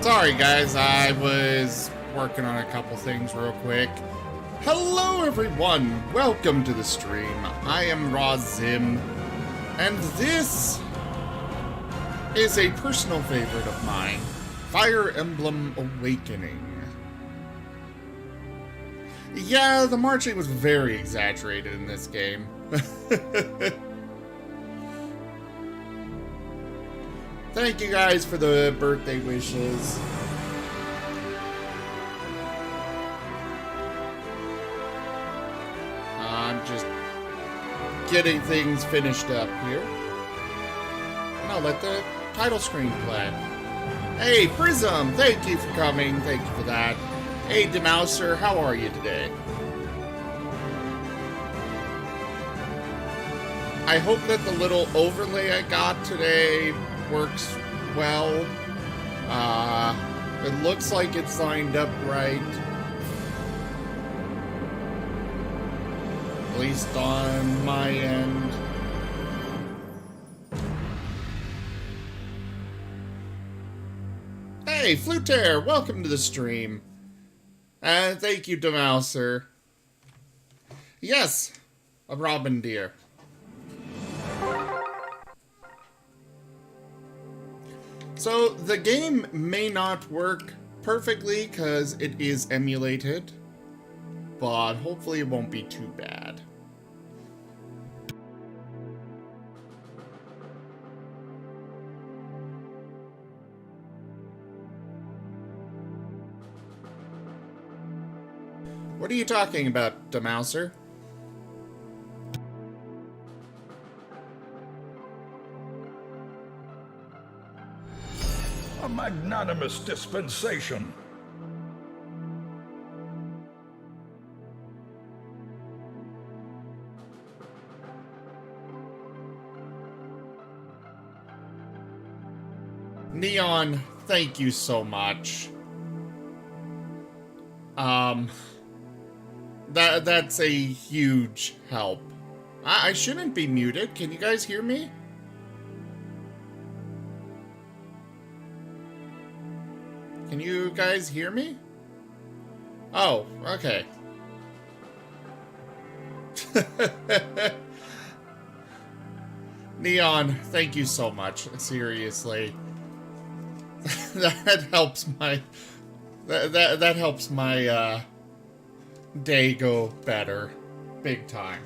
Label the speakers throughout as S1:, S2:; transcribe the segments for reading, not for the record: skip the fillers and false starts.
S1: Sorry guys, I was working on a couple things real quick. Hello everyone, welcome to the stream. I am Zim, and this is a personal favorite of mine, Fire Emblem Awakening. Yeah, the marching was very exaggerated in this game. Thank you guys for the birthday wishes. I'm just getting things finished up here. And I'll let the title screen play. Hey, Prism! Thank you for coming. Thank you for that. Hey, Demouser, how are you today? I hope that the little overlay I got today works well. It looks like it's lined up right. At least on my end. Hey, Flutair, welcome to the stream. And thank you, Demouser. Yes, a robin deer. So, the game may not work perfectly because it is emulated, but hopefully it won't be too bad. What are you talking about, Demouser?
S2: A magnanimous dispensation.
S1: Neon, thank you so much. That's a huge help. I shouldn't be muted. Can you guys hear me? Can you guys hear me? Oh, okay. Neon, thank you so much. Seriously. That helps my that helps my day go better. Big time.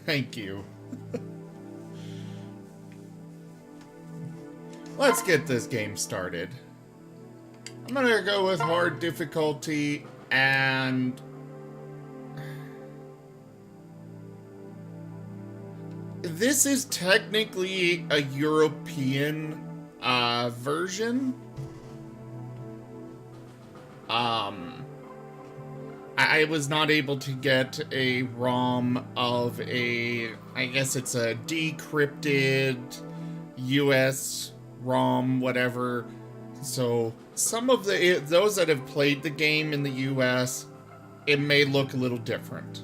S1: Thank you. Let's get this game started. I'm gonna go with hard difficulty, and this is technically a European version. I was not able to get a ROM of I guess it's a decrypted US ROM, whatever. So some of those that have played the game in the US, it may look a little different.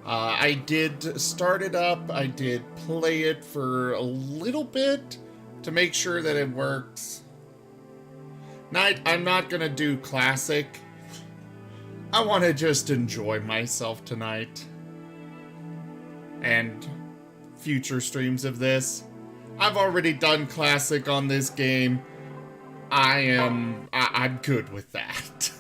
S1: I did start it up. I did play it for a little bit to make sure that it works. I'm not gonna do classic. I want to just enjoy myself tonight. And future streams of this. I've already done classic on this game. I'm good with that.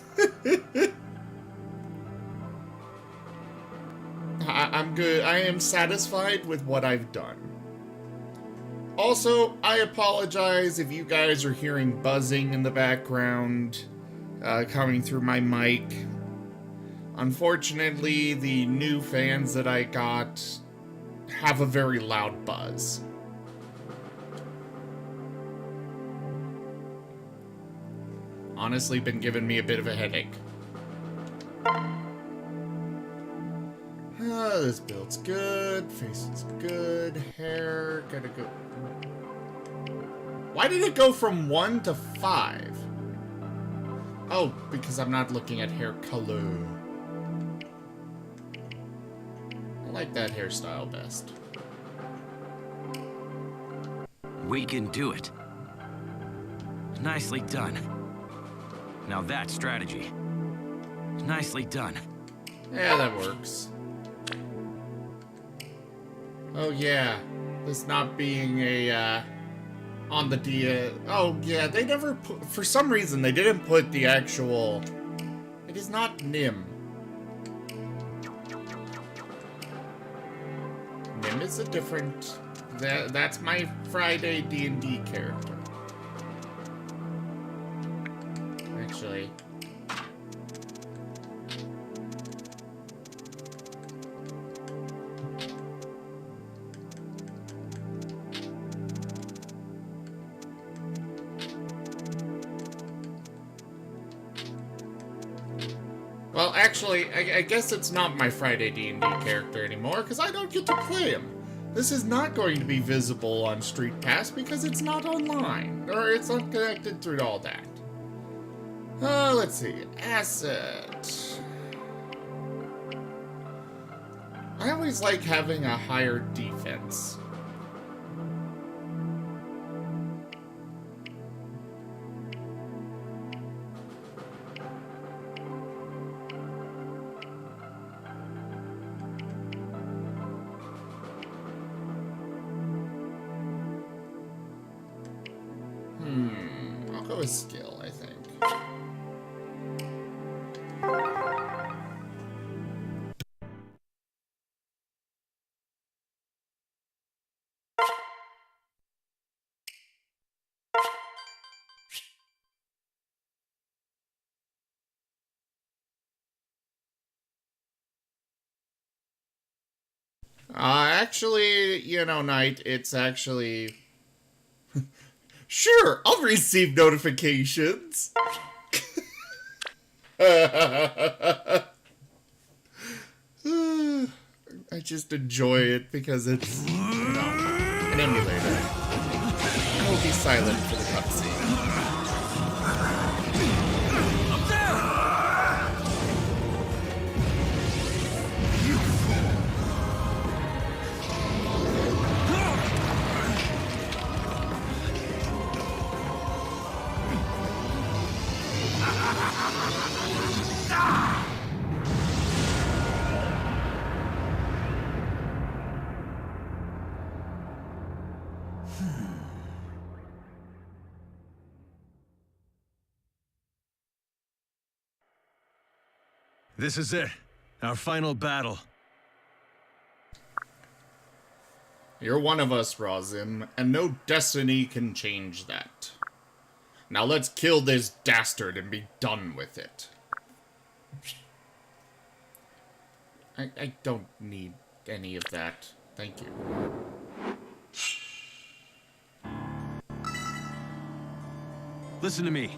S1: I'm good. I am satisfied with what I've done. Also, I apologize if you guys are hearing buzzing in the background coming through my mic. Unfortunately, the new fans that I got have a very loud buzz. Honestly, been giving me a bit of a headache. This build's good. Face is good. Hair, gotta go. Why did it go from 1 to 5? Oh, because I'm not looking at hair color. I like that hairstyle best.
S3: We can do it. Nicely done. Now that's strategy. Nicely done.
S1: Yeah, that works. Oh yeah, this not being a on the oh yeah, they never put, for some reason they didn't put the actual. It is not Nim. Nim is a different. That's my Friday D&D character. Actually. Well, actually, I guess it's not my Friday D&D character anymore, because I don't get to play him. This is not going to be visible on Street Pass because it's not online, or it's not connected through all that. Let's see. Asset. I always like having a higher defense. I'll go with skill, I think. Actually, you know, Knight, it's actually... Sure, I'll receive notifications. I just enjoy it because it's, you know, an emulator. I will be silent for the cutscene.
S3: This is it. Our final battle.
S1: You're one of us, Razim, and no destiny can change that. Now let's kill this dastard and be done with it. I don't need any of that. Thank you.
S3: Listen to me.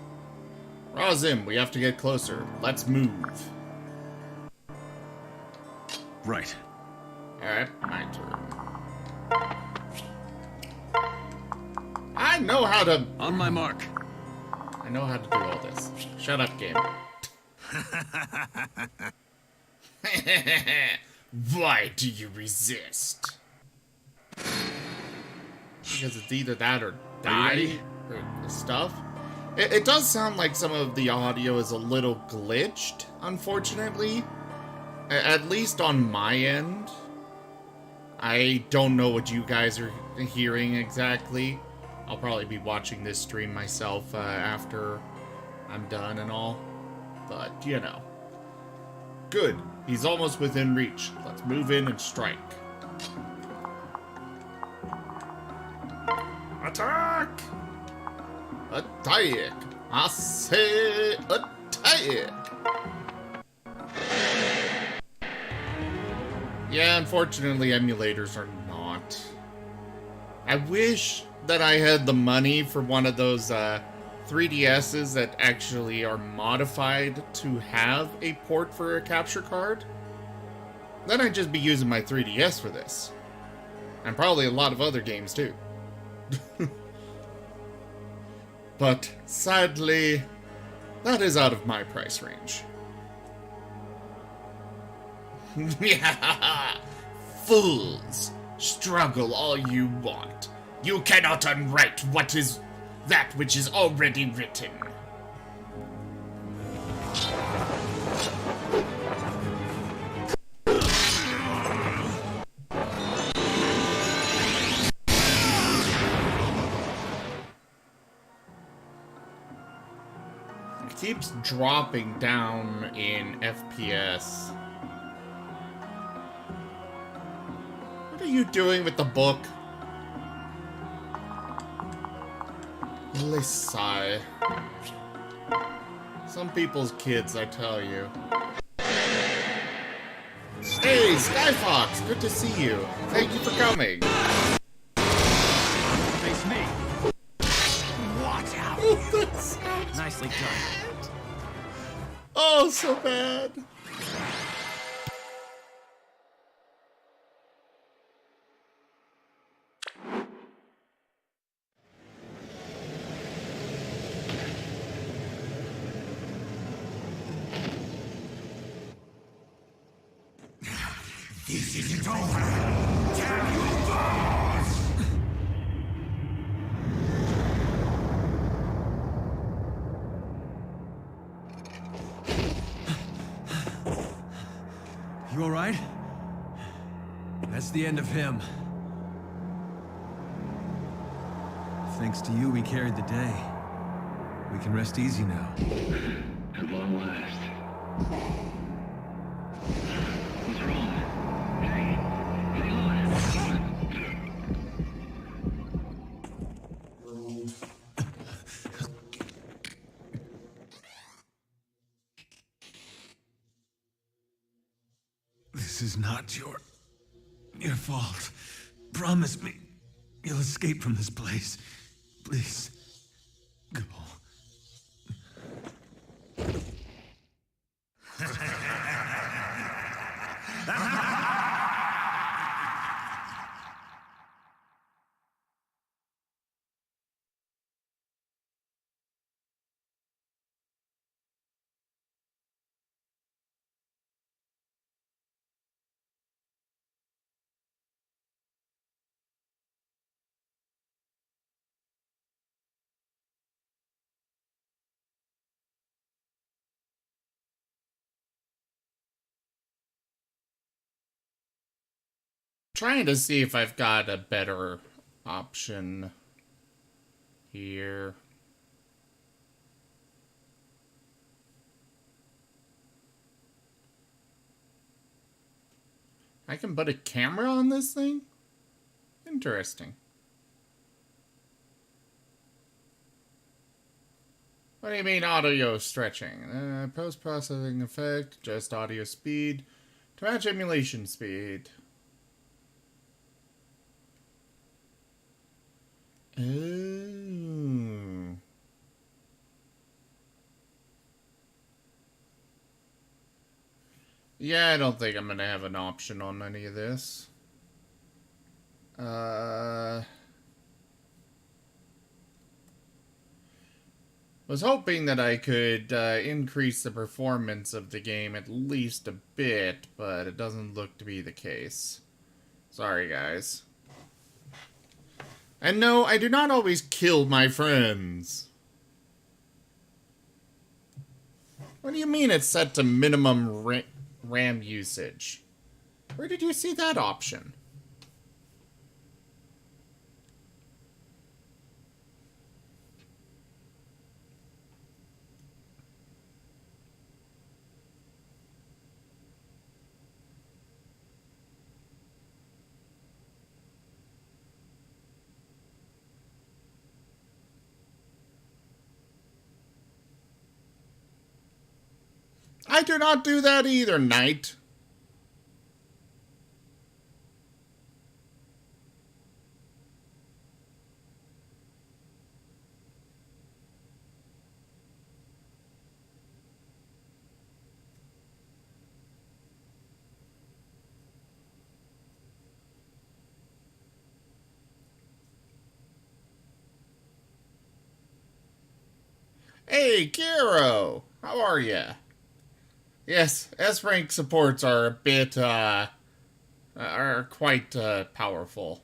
S1: Razim, we have to get closer. Let's move.
S3: Right.
S1: Alright, my turn. I know how to...
S3: On my mark.
S1: I know how to do all this. Shut up, game. Why do you resist? Because it's either that or die or stuff. It does sound like some of the audio is a little glitched, unfortunately. At least on my end. I don't know what you guys are hearing exactly. I'll probably be watching this stream myself after I'm done and all. But, you know. Good. He's almost within reach. Let's move in and strike. Attack! Attack! I say attack! Yeah, unfortunately, emulators are not. I wish that I had the money for one of those 3DSs that actually are modified to have a port for a capture card. Then I'd just be using my 3DS for this. And probably a lot of other games too. But sadly, that is out of my price range. Fools! Struggle all you want. You cannot unwrite what is that which is already written. keeps dropping down in FPS. What are you doing with the book? Really sigh. Some people's kids, I tell you. Hey, Skyfox! Good to see you. Thank you for coming.
S3: Face me. Watch out. Nicely done.
S1: Oh, so bad.
S2: This isn't over. Can you boss?
S3: You alright? That's the end of him. Thanks to you, we carried the day. We can rest easy now.
S4: At long last. What's wrong? Hey, hang on.
S3: This is not your fault. Promise me you'll escape from this place. Please, go.
S1: Trying to see if I've got a better option here. I can put a camera on this thing? Interesting. What do you mean audio stretching? Post-processing effect, just audio speed to match emulation speed. Oh. Yeah, I don't think I'm gonna have an option on any of this. Was hoping that I could increase the performance of the game at least a bit, but it doesn't look to be the case. Sorry, guys. And no, I do not always kill my friends. What do you mean it's set to minimum RAM usage? Where did you see that option? I do not do that either, Knight. Hey, Kiro! How are ya? Yes, S-rank supports are a bit, are quite, powerful.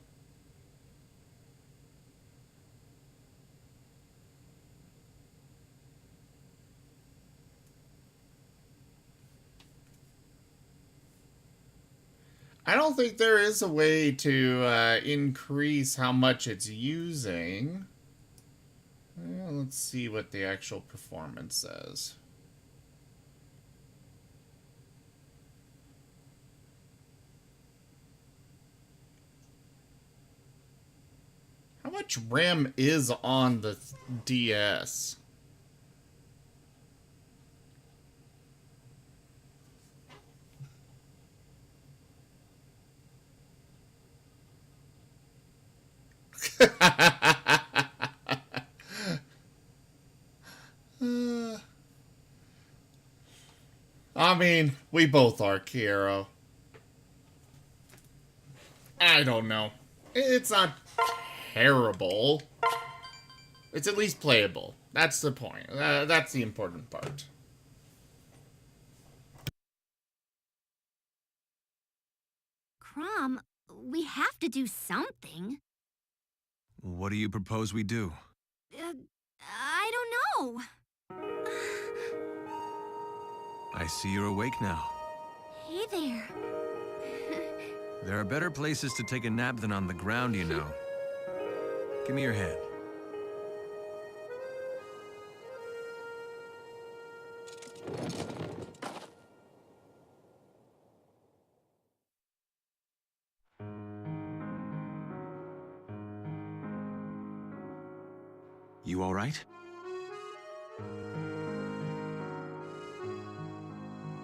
S1: I don't think there is a way to, increase how much it's using. Let's see what the actual performance says. How much RAM is on the DS? I mean, we both are, Kiero. I don't know. It's not terrible. It's at least playable. That's the point. That's the important part.
S5: Crom, we have to do something.
S3: What do you propose we do?
S5: I don't know.
S3: I see you're awake now.
S5: Hey there.
S3: There are better places to take a nap than on the ground, you know. Give me your hand. You all right?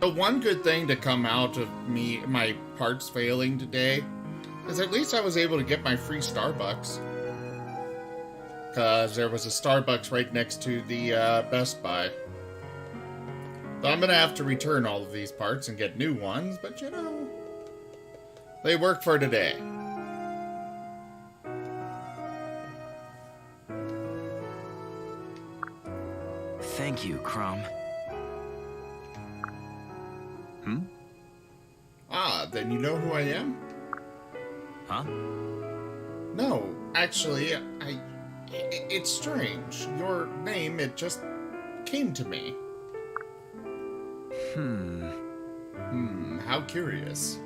S1: The one good thing to come out of my parts failing today is at least I was able to get my free Starbucks. Because there was a Starbucks right next to the Best Buy. So I'm going to have to return all of these parts and get new ones, but you know, they work for today.
S6: Thank you, Crom.
S1: Ah, then you know who I am?
S6: Huh?
S1: No, actually, it's strange. Your name, it just came to me. How curious.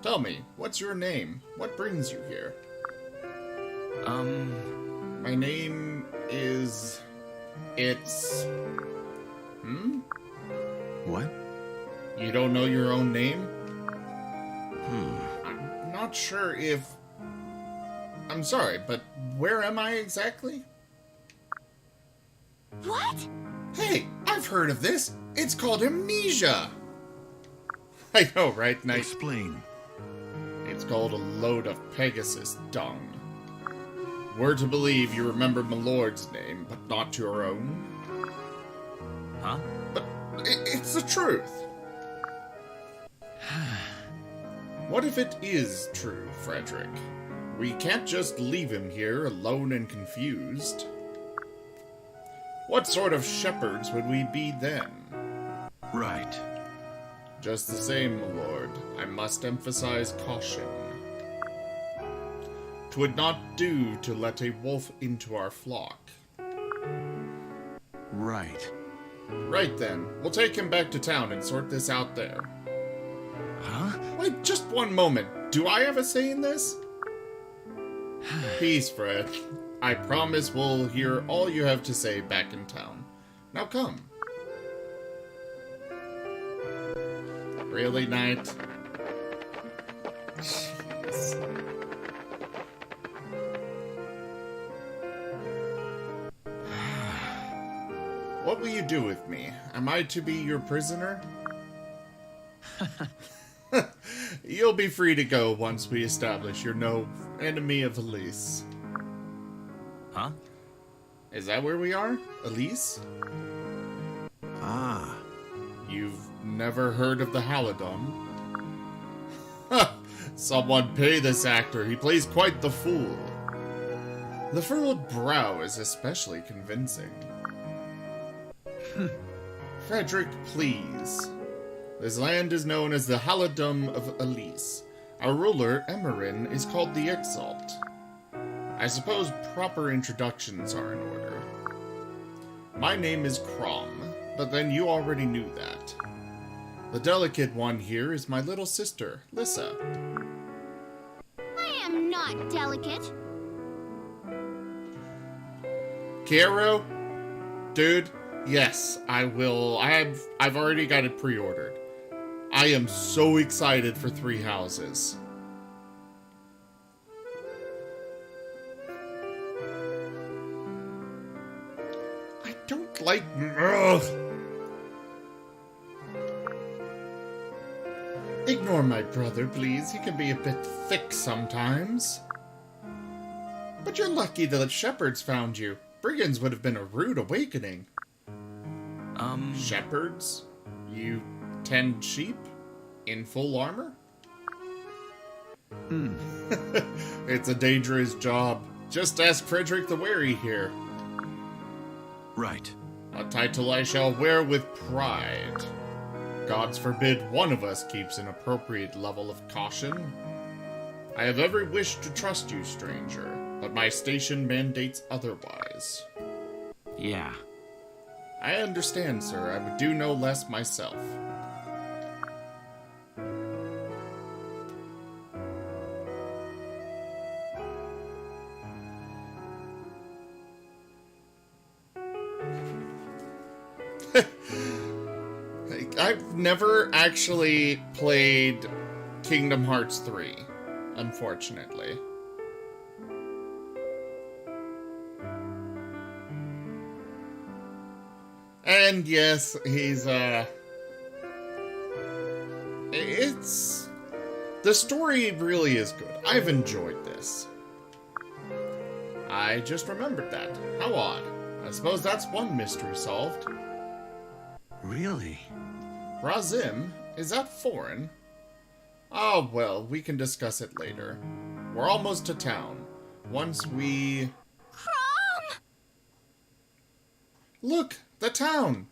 S1: Tell me, what's your name? What brings you here? My name is... It's...
S3: What?
S1: You don't know your own name? I'm not sure if... I'm sorry, but where am I exactly?
S5: What?
S1: Hey, I've heard of this. It's called amnesia. I know, right? Nice.
S3: Explain.
S1: It's called a load of Pegasus dung. We're to believe you remember my lord's name, but not your own.
S6: Huh?
S1: But it's the truth. What if it is true, Frederick? We can't just leave him here alone and confused. What sort of shepherds would we be then?
S3: Right.
S1: Just the same, my lord, I must emphasize caution. 'Twould not do to let a wolf into our flock.
S3: Right.
S1: Right then, we'll take him back to town and sort this out there.
S3: Huh?
S1: Wait, just one moment. Do I have a say in this? Peace, Fred. I promise we'll hear all you have to say back in town. Now come. Really, Knight? Jeez. What will you do with me? Am I to be your prisoner? You'll be free to go once we establish you're no enemy of Elise.
S6: Huh?
S1: Is that where we are? Elise?
S3: Ah.
S1: You've never heard of the Halidom? Someone pay this actor. He plays quite the fool. The furrowed brow is especially convincing. Frederick, please. This land is known as the Halidom of Elise. Our ruler, Emerin, is called the Exalt. I suppose proper introductions are in order. My name is Crom, but then you already knew that. The delicate one here is my little sister, Lissa.
S5: I am not delicate.
S1: Kiero, dude, yes, I will. I've already got it pre-ordered. I am so excited for Three Houses. I don't like. Ugh. Ignore my brother, please. He can be a bit thick sometimes. But you're lucky that shepherds found you. Brigands would have been a rude awakening. Shepherds? You tend sheep? In full armor? It's a dangerous job. Just ask Frederick the Wary here.
S3: Right.
S1: A title I shall wear with pride. Gods forbid one of us keeps an appropriate level of caution. I have every wish to trust you, stranger, but my station mandates otherwise.
S6: Yeah.
S1: I understand, sir. I would do no less myself. I've never actually played Kingdom Hearts 3, unfortunately. And yes, he's, it's... The story really is good. I've enjoyed this. I just remembered that. How odd. I suppose that's one mystery solved.
S3: Really?
S1: Razim? Is that foreign? Oh, well, we can discuss it later. We're almost to town. Once we...
S5: Crom!
S1: Look! The town!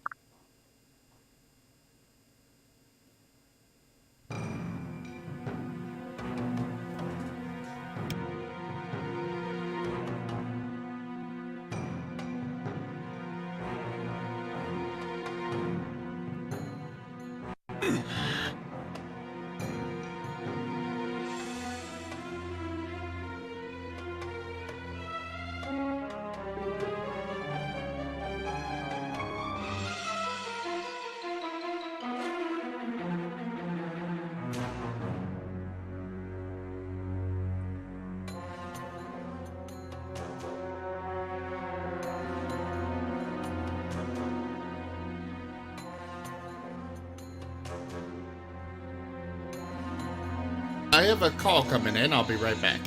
S1: I have a call coming in. I'll be right back.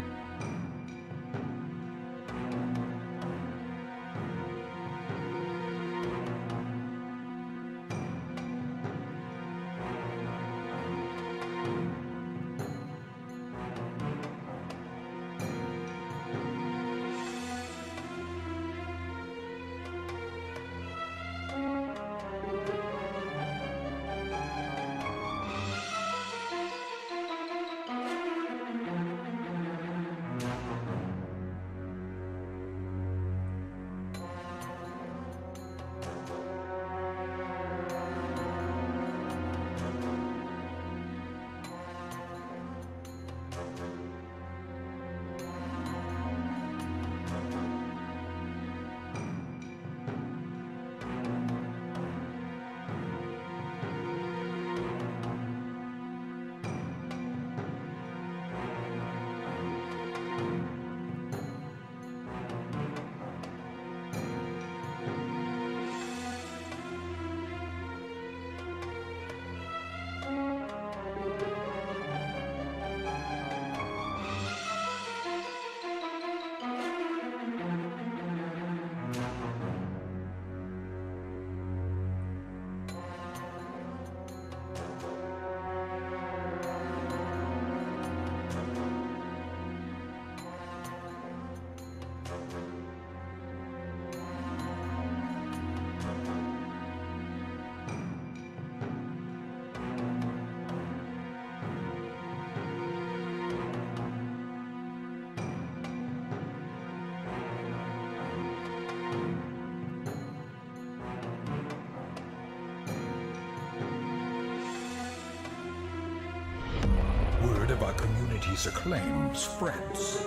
S2: Word of our community's acclaim spreads.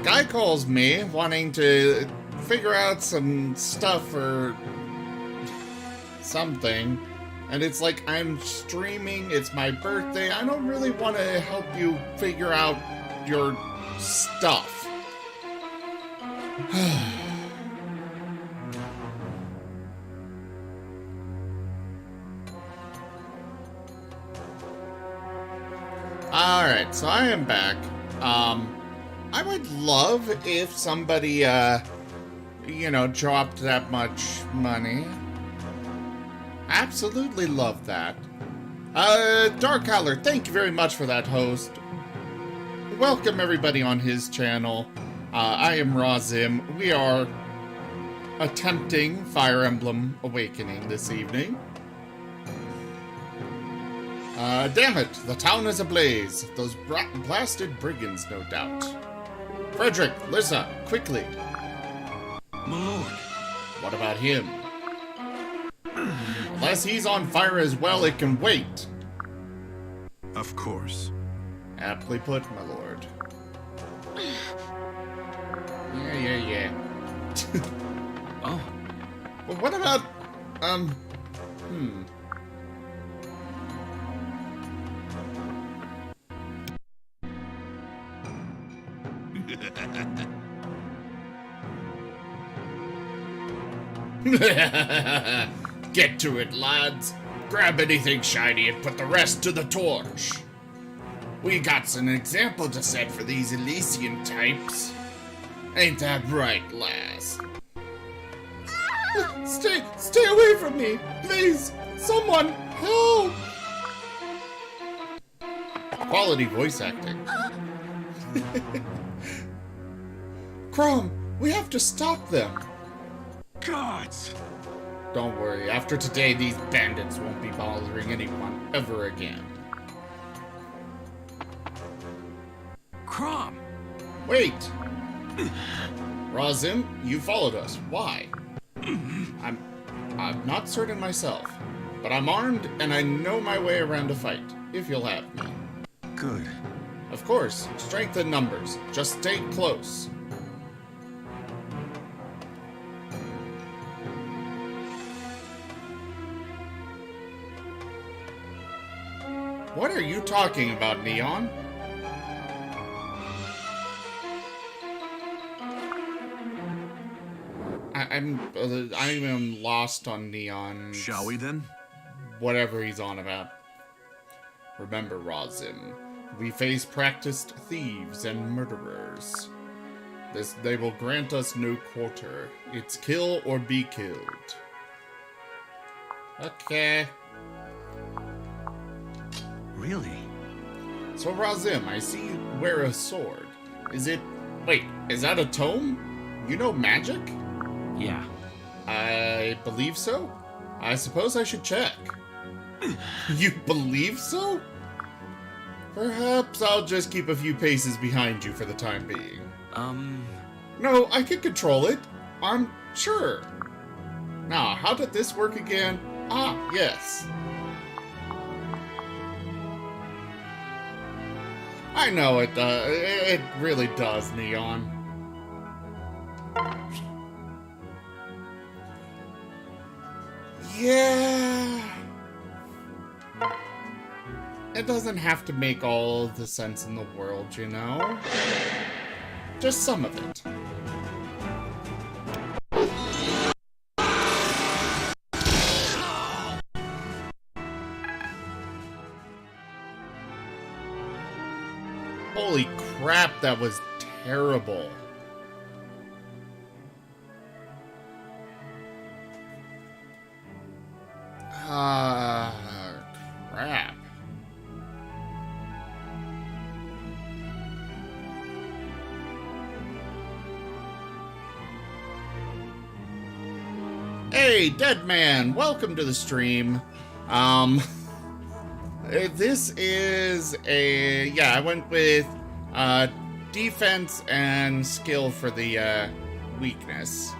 S1: guy calls me wanting to figure out some stuff or something, and it's like, I'm streaming, it's my birthday, I don't really want to help you figure out your stuff. Alright, so I am back. I would love if somebody, dropped that much money. Absolutely love that. Dark Howler, thank you very much for that, host. Welcome everybody on his channel. I am Razim. We are attempting Fire Emblem Awakening this evening. Damn it, the town is ablaze. Those blasted brigands, no doubt. Frederick, Lissa, quickly.
S3: My lord.
S1: What about him? Unless he's on fire as well, it can wait.
S3: Of course.
S1: Aptly put, my lord. Yeah.
S6: Oh,
S1: But what about, Get to it, lads. Grab anything shiny and put the rest to the torch. We got an example to set for these Elysian types. Ain't that right, lass? Stay away from me, please. Someone help. Quality voice acting. Chrome, we have to stop them.
S3: Gods!
S1: Don't worry, after today, these bandits won't be bothering anyone ever again.
S3: Crom!
S1: Wait! Razim, you followed us. Why? I'm not certain myself, but I'm armed and I know my way around a fight, if you'll have me.
S3: Good.
S1: Of course, strength in numbers. Just stay close. What are you talking about, Neon? I am lost on Neon.
S3: Shall we then?
S1: Whatever he's on about. Remember, Razim, we face practiced thieves and murderers. They will grant us no quarter. It's kill or be killed. Okay.
S3: Really?
S1: So, Razim, I see you wear a sword. Wait, is that a tome? You know magic?
S6: yeah.
S1: I believe so. I suppose I should check. You believe so? Perhaps I'll just keep a few paces behind you for the time being. No, I can control it. I'm sure. Now, how did this work again? Ah, yes. I know it does. It really does, Neon. Yeah. It doesn't have to make all the sense in the world, you know? Just some of it. Holy crap, that was terrible. Crap. Hey, Dead Man, welcome to the stream. This is I went with defense and skill for the weakness.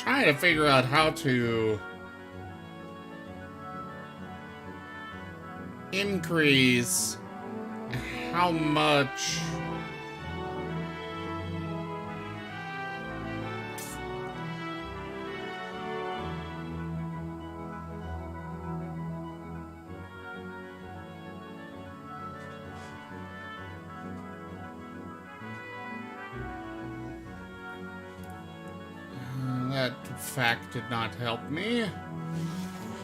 S1: Trying to figure out how to increase how much that fact did not help me.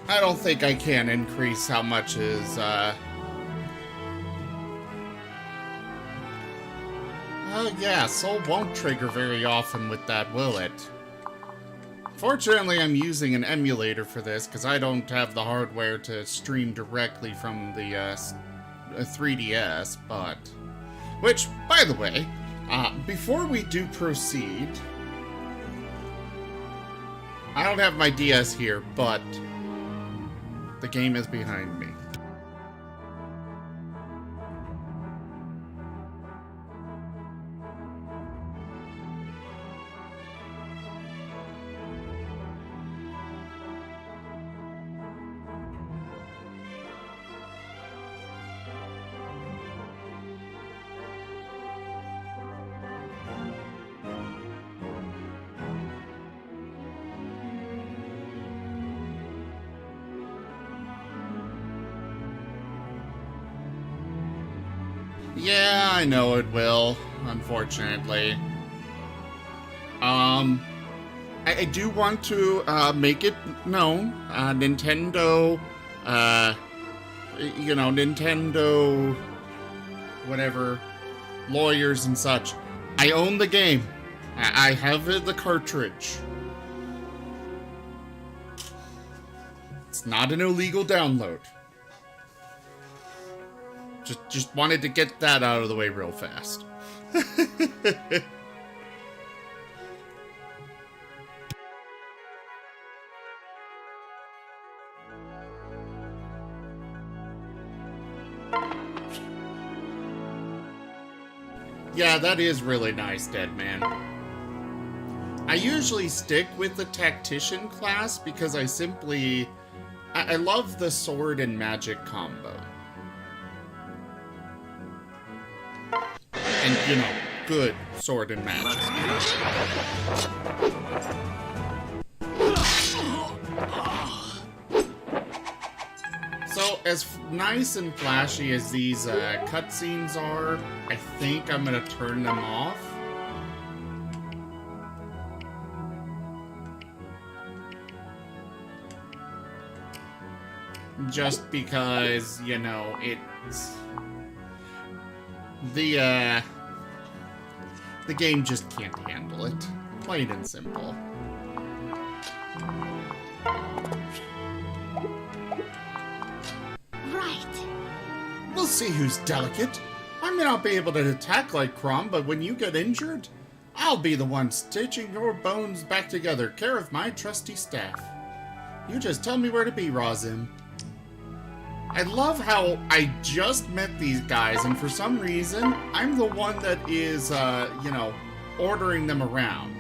S1: I don't think I can increase how much is, yeah, Soul won't trigger very often with that, will it? Fortunately, I'm using an emulator for this, because I don't have the hardware to stream directly from the, 3DS, but... Which, by the way, before we do proceed... I don't have my DS here, but... the game is behind me. Yeah, I know it will, unfortunately. I do want to, make it known, Nintendo, Nintendo, whatever, lawyers and such. I own the game. I have the cartridge. It's not an illegal download. Just wanted to get that out of the way real fast. Yeah, that is really nice, Deadman. I usually stick with the Tactician class because I love the sword and magic combo. And, good sword and magic. So, as nice and flashy as these cutscenes are, I think I'm gonna turn them off. Just because, it's... The game just can't handle it. Plain and simple.
S5: Right.
S1: We'll see who's delicate. I may not be able to attack like Crom, but when you get injured, I'll be the one stitching your bones back together, care of my trusty staff. You just tell me where to be, Razim. I love how I just met these guys, and for some reason, I'm the one that is, ordering them around.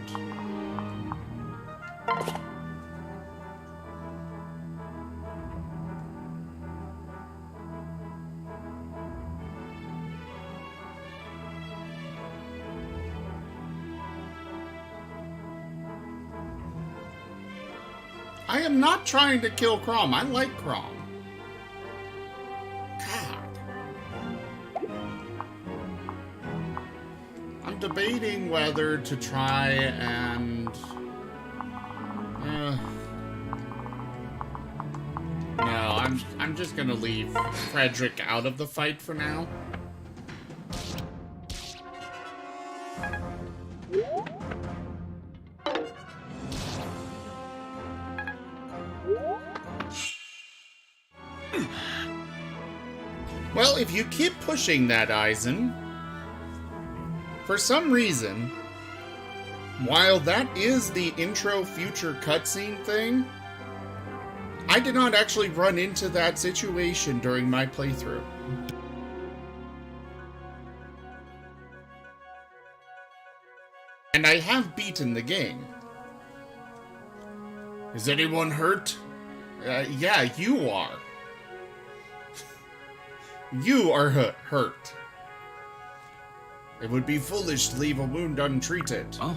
S1: I am not trying to kill Crom. I like Crom. I'm debating whether to try and... No, I'm just gonna leave Frederick out of the fight for now. Well, if you keep pushing that, Eisen... For some reason, while that is the intro future cutscene thing, I did not actually run into that situation during my playthrough. And I have beaten the game. Is anyone hurt? Yeah, you are. You are hurt. It would be foolish to leave a wound untreated.
S6: Oh.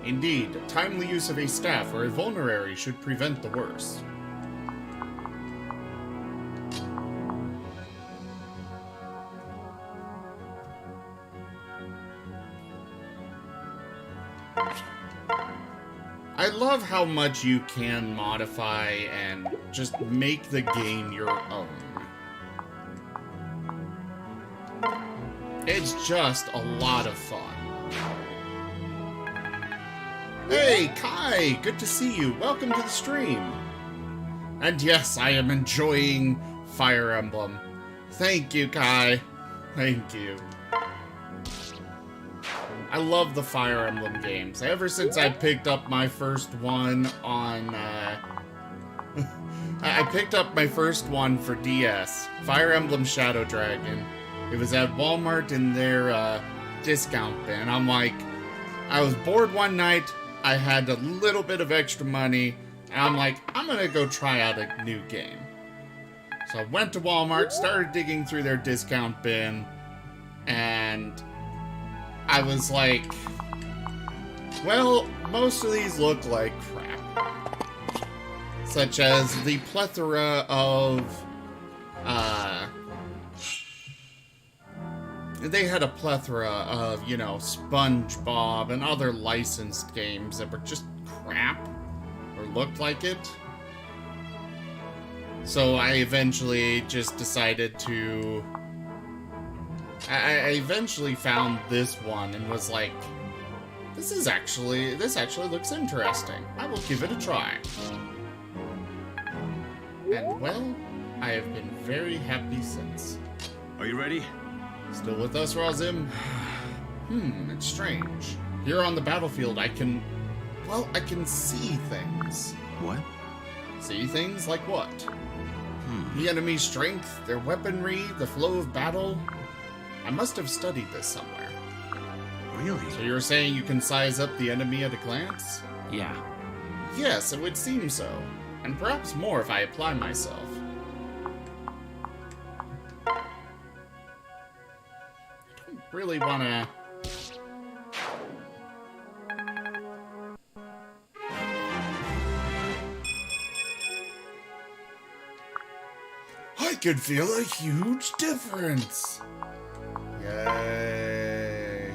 S1: Indeed, timely use of a staff or a vulnerary should prevent the worst. I love how much you can modify and just make the game your own. It's just a lot of fun. Hey, Kai! Good to see you. Welcome to the stream. And yes, I am enjoying Fire Emblem. Thank you, Kai. Thank you. I love the Fire Emblem games. Ever since I picked up my first one on, I picked up my first one for DS, Fire Emblem Shadow Dragon. It was at Walmart in their, discount bin. I'm like, I was bored one night, I had a little bit of extra money, and I'm like, I'm gonna go try out a new game. So I went to Walmart, started digging through their discount bin, and I was like, well, most of these look like crap. Such as the plethora of, they had a plethora of, you know, SpongeBob and other licensed games that were just crap, or looked like it. So I eventually just decided to... I eventually found this one and was like, this actually looks interesting. I will give it a try. And well, I have been very happy since.
S3: Are you ready?
S1: Still with us, Razim? It's strange. Here on the battlefield, I can see things.
S3: What?
S1: See things like what? The enemy's strength, their weaponry, the flow of battle. I must have studied this somewhere.
S3: Really?
S1: So you're saying you can size up the enemy at a glance?
S6: Yeah.
S1: Yes, it would seem so. And perhaps more if I apply myself. I don't really want to... I could feel a huge difference. Yay.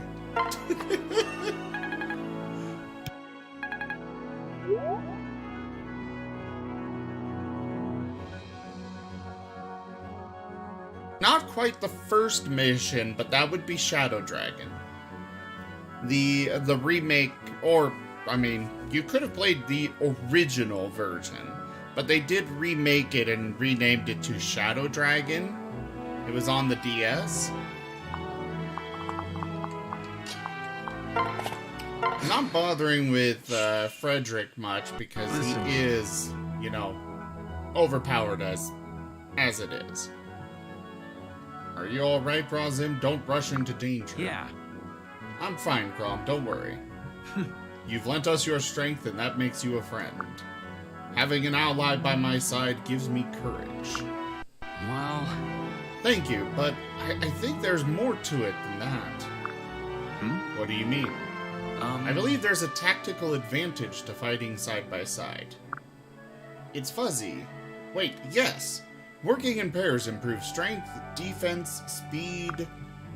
S1: Not quite the first mission, but that would be Shadow Dragon. The remake, or, I mean, you could have played the original version, but they did remake it and renamed it to Shadow Dragon. It was on the DS. I'm not bothering with Frederick much because he is, you know, overpowered as it is. Are you alright, Razim? Don't rush into danger.
S6: Yeah.
S1: I'm fine, Crom, don't worry. You've lent us your strength and that makes you a friend. Having an ally by my side gives me courage.
S6: Well...
S1: Thank you, but I think there's more to it than that. What do you mean? I believe there's a tactical advantage to fighting side by side. It's fuzzy. Wait, yes! Working in pairs improves strength, defense, speed...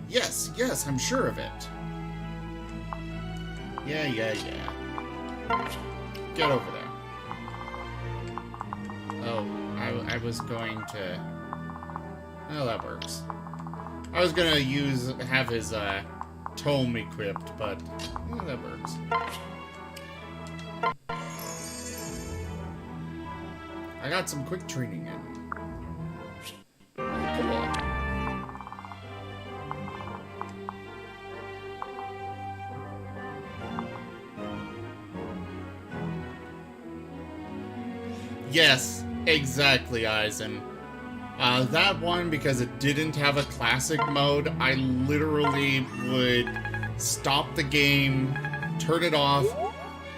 S1: Yes, I'm sure of it. Yeah. Get over there. Oh, I was going to... Oh, that works. I was gonna have his, tome equipped, but... Yeah, that works. I got some quick training in. Cool. Yes, exactly, Eisen. That one, because it didn't have a classic mode, I literally would stop the game, turn it off,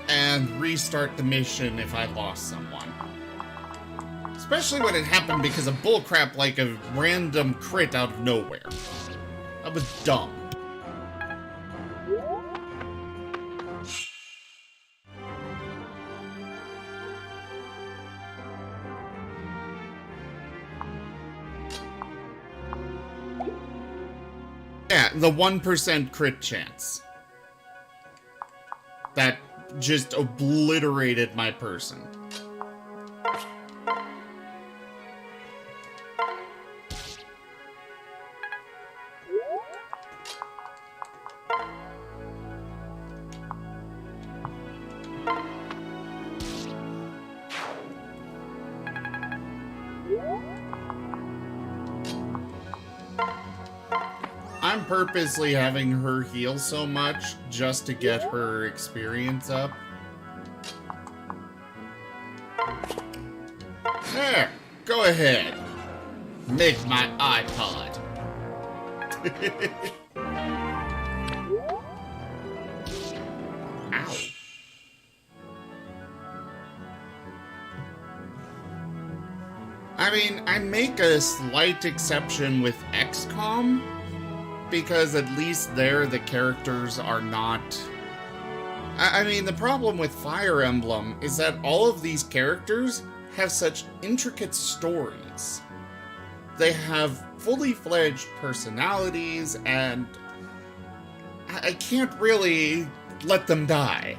S1: and and restart the mission if I lost someone. Especially when it happened because of bullcrap like a random crit out of nowhere. That was dumb. Yeah, the 1% crit chance. That just obliterated my person. I'm purposely having her heal so much just to get her experience up. There, go ahead. Make my iPod. Ow. I mean, I make a slight exception with XCOM, because at least there the characters are not... I mean, the problem with Fire Emblem is that all of these characters have such intricate stories. They have fully fledged personalities, and I can't really let them die.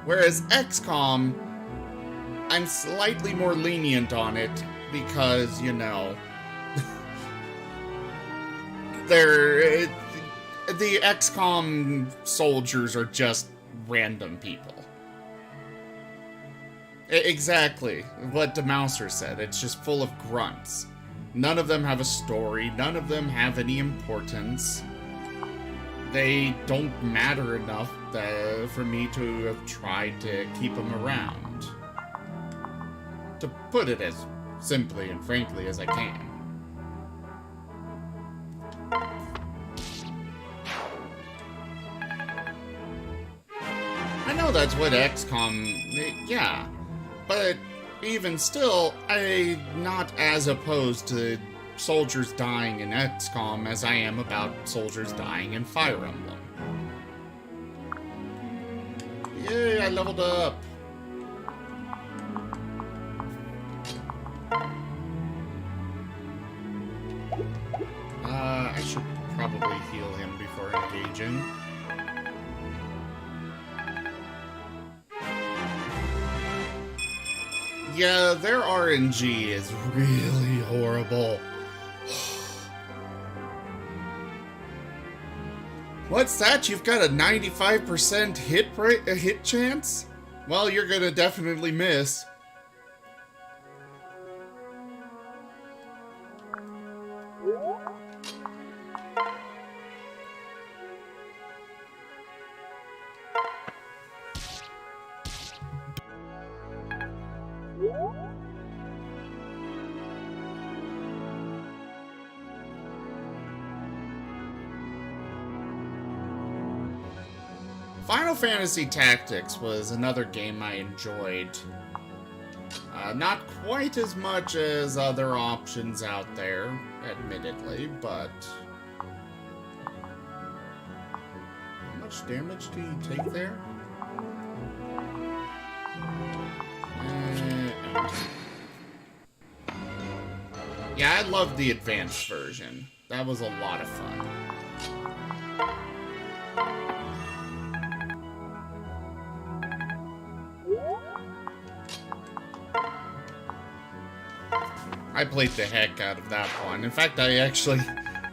S1: Whereas XCOM, I'm slightly more lenient on it because, you know... the XCOM soldiers are just random people. Exactly what DeMouser said. It's just full of grunts. None of them have a story. None of them have any importance. They don't matter enough for me to have tried to keep them around. To put it as simply and frankly as I can. I know that's what XCOM... yeah. But even still, I'm not as opposed to soldiers dying in XCOM as I am about soldiers dying in Fire Emblem. Yay, I leveled up! I should probably heal him before engaging. Yeah, their RNG is really horrible. What's that? You've got a 95% hit chance? Well, you're gonna definitely miss. Final Fantasy Tactics was another game I enjoyed. Not quite as much as other options out there, admittedly, but... how much damage do you take there? Yeah, I loved the advanced version. That was a lot of fun. I played the heck out of that one. In fact, I actually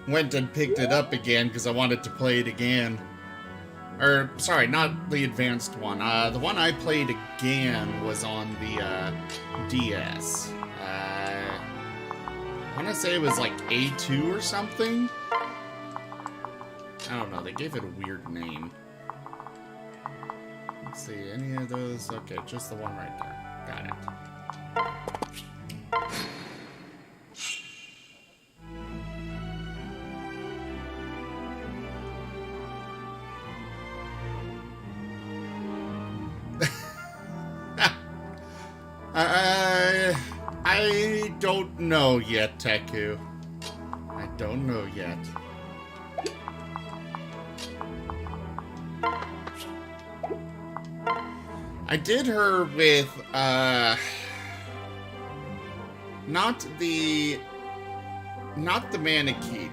S1: went and picked it up again because I wanted to play it again. Or, sorry, not the advanced one. The one I played again was on the DS. I want to say it was like A2 or something? I don't know, they gave it a weird name. Let's see, any of those? Okay, just the one right there. Got it. don't know yet, Teku. I don't know yet. I did her with, not the Manakete,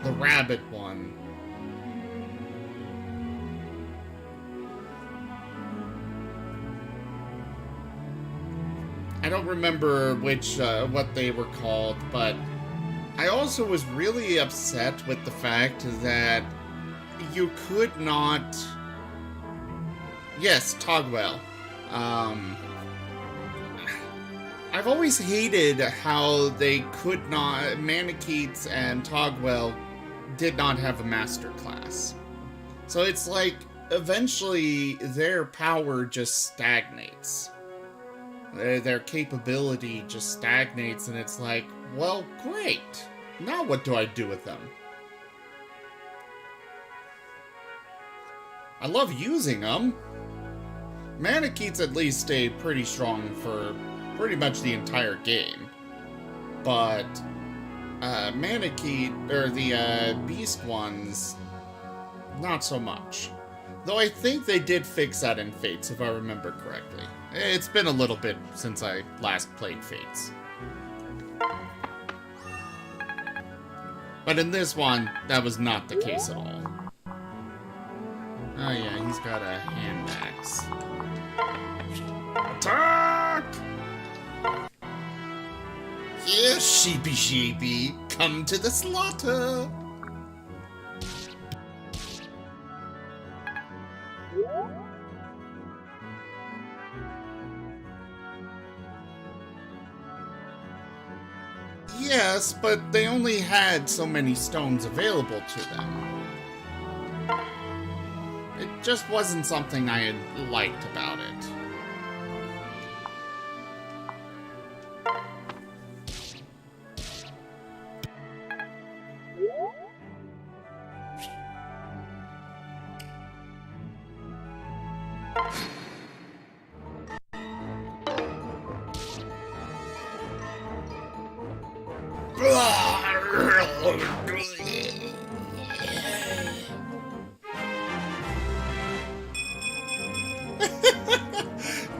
S1: the rabbit one. I don't remember which, what they were called, but I also was really upset with the fact that you could not... Yes, Togwell. I've always hated how they could not... Manaketes and Togwell did not have a master class. So it's like, eventually, their power just stagnates. Their capability just stagnates, and it's like, well, great. Now what do I do with them? I love using them. Manaketes at least stay pretty strong for pretty much the entire game. But, Manakete, or the, Beast ones, not so much. Though I think they did fix that in Fates, if I remember correctly. It's been a little bit since I last played Fates. But in this one, that was not the case at all. Oh yeah, he's got a hand axe. Attack! Here, sheepy sheepy, come to the slaughter! Yes, but they only had so many stones available to them. It just wasn't something I had liked about it.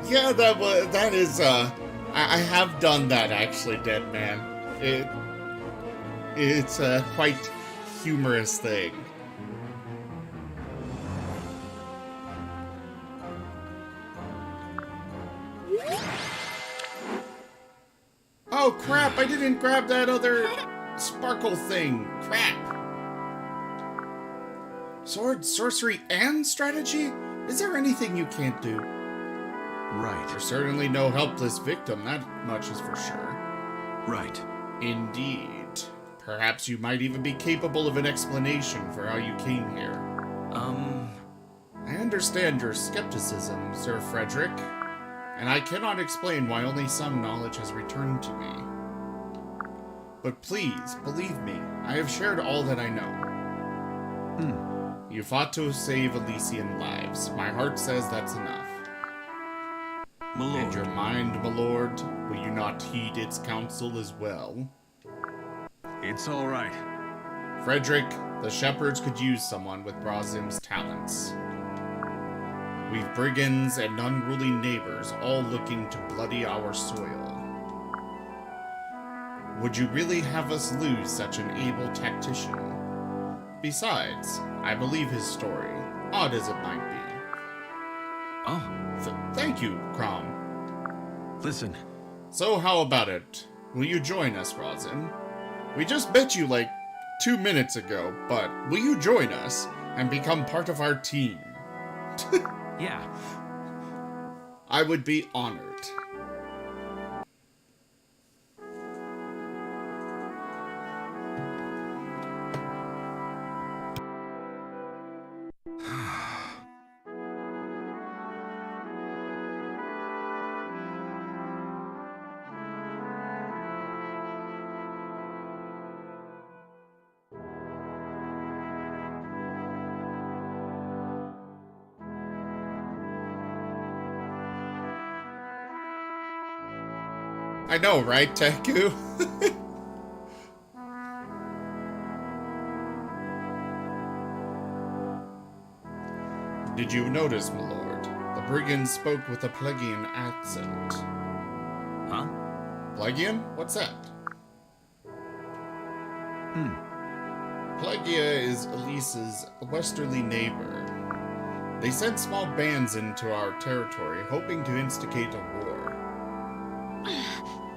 S1: Yeah, that is, I have done that actually, Dead Man. It's a quite humorous thing. Oh crap, I didn't grab that other sparkle thing. Crap. Sword, sorcery, and strategy? Is there anything you can't do?
S3: Right.
S1: You're certainly no helpless victim, that much is for sure.
S3: Right.
S1: Indeed. Perhaps you might even be capable of an explanation for how you came here.
S3: I
S1: I understand your skepticism, Sir Frederick, and I cannot explain why only some knowledge has returned to me. But please, believe me, I have shared all that I know. You fought to save Elysian lives. My heart says that's enough.
S3: My lord.
S1: And your mind, my lord, will you not heed its counsel as well?
S3: It's all right.
S1: Frederick, the shepherds could use someone with Brazim's talents. We've brigands and unruly neighbors all looking to bloody our soil. Would you really have us lose such an able tactician? Besides, I believe his story, odd as it might be.
S6: Oh,
S1: Thank you, Crom.
S3: Listen,
S1: So how about it? Will you join us, Razin? We just met you like 2 minutes ago, but will you join us and become part of our team?
S6: yeah.
S1: I would be honored. I know, right, Teku? Did you notice, my lord? The brigand spoke with a Plegian accent.
S6: Huh?
S1: Plegian? What's that? Plegia is Elise's westerly neighbor. They sent small bands into our territory, hoping to instigate a war.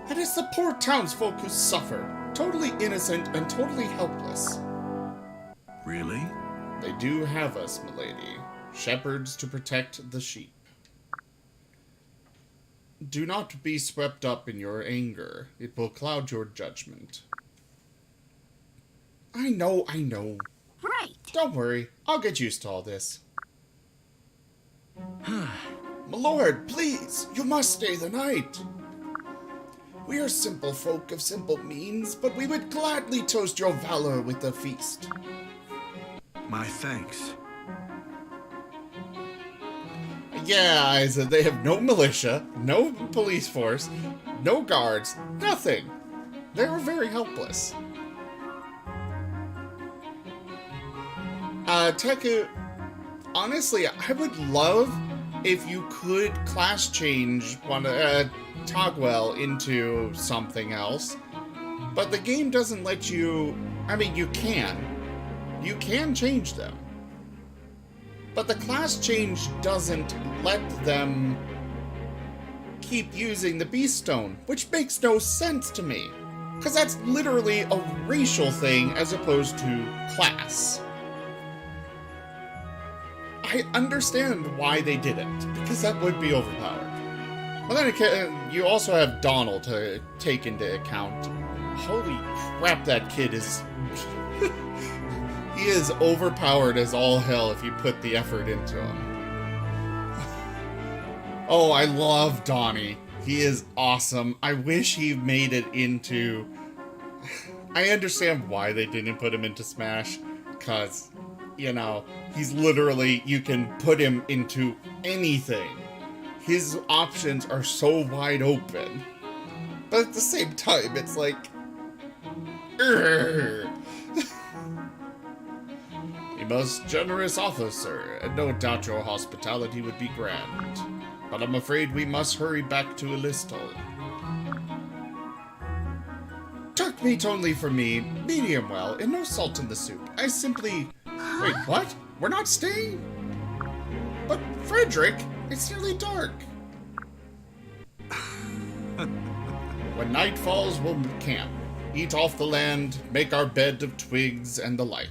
S1: It is the poor townsfolk who suffer, totally innocent and totally helpless.
S3: Really?
S1: They do have us, milady. Shepherds to protect the sheep. Do not be swept up in your anger. It will cloud your judgment. I know.
S5: Right.
S1: Don't worry. I'll get used to all this. My lord, please, you must stay the night. We are simple folk of simple means, but we would gladly toast your valor with a feast.
S3: My thanks.
S1: Yeah, I said they have no militia, no police force, no guards, nothing. They're very helpless. Teku, honestly, I would love if you could class change Togwell into something else, but the game doesn't let you. I mean, you can change them, but the class change doesn't let them keep using the Beast Stone, which makes no sense to me, because that's literally a racial thing as opposed to class. I understand why they did it, because that would be overpowered. But then you also have Donald to take into account. Holy crap, that kid is... he is overpowered as all hell if you put the effort into him. Oh, I love Donnie. He is awesome. I wish he made it into... I understand why they didn't put him into Smash, because... you know, he's literally, you can put him into anything. His options are so wide open. But at the same time, it's like... A most generous officer, and no doubt your hospitality would be grand. But I'm afraid we must hurry back to Elistal. Dark meat only for me, medium well, and no salt in the soup. I simply... Wait, what? We're not staying? But, Frederick, it's nearly dark. When night falls, we'll camp. Eat off the land, make our bed of twigs and the like.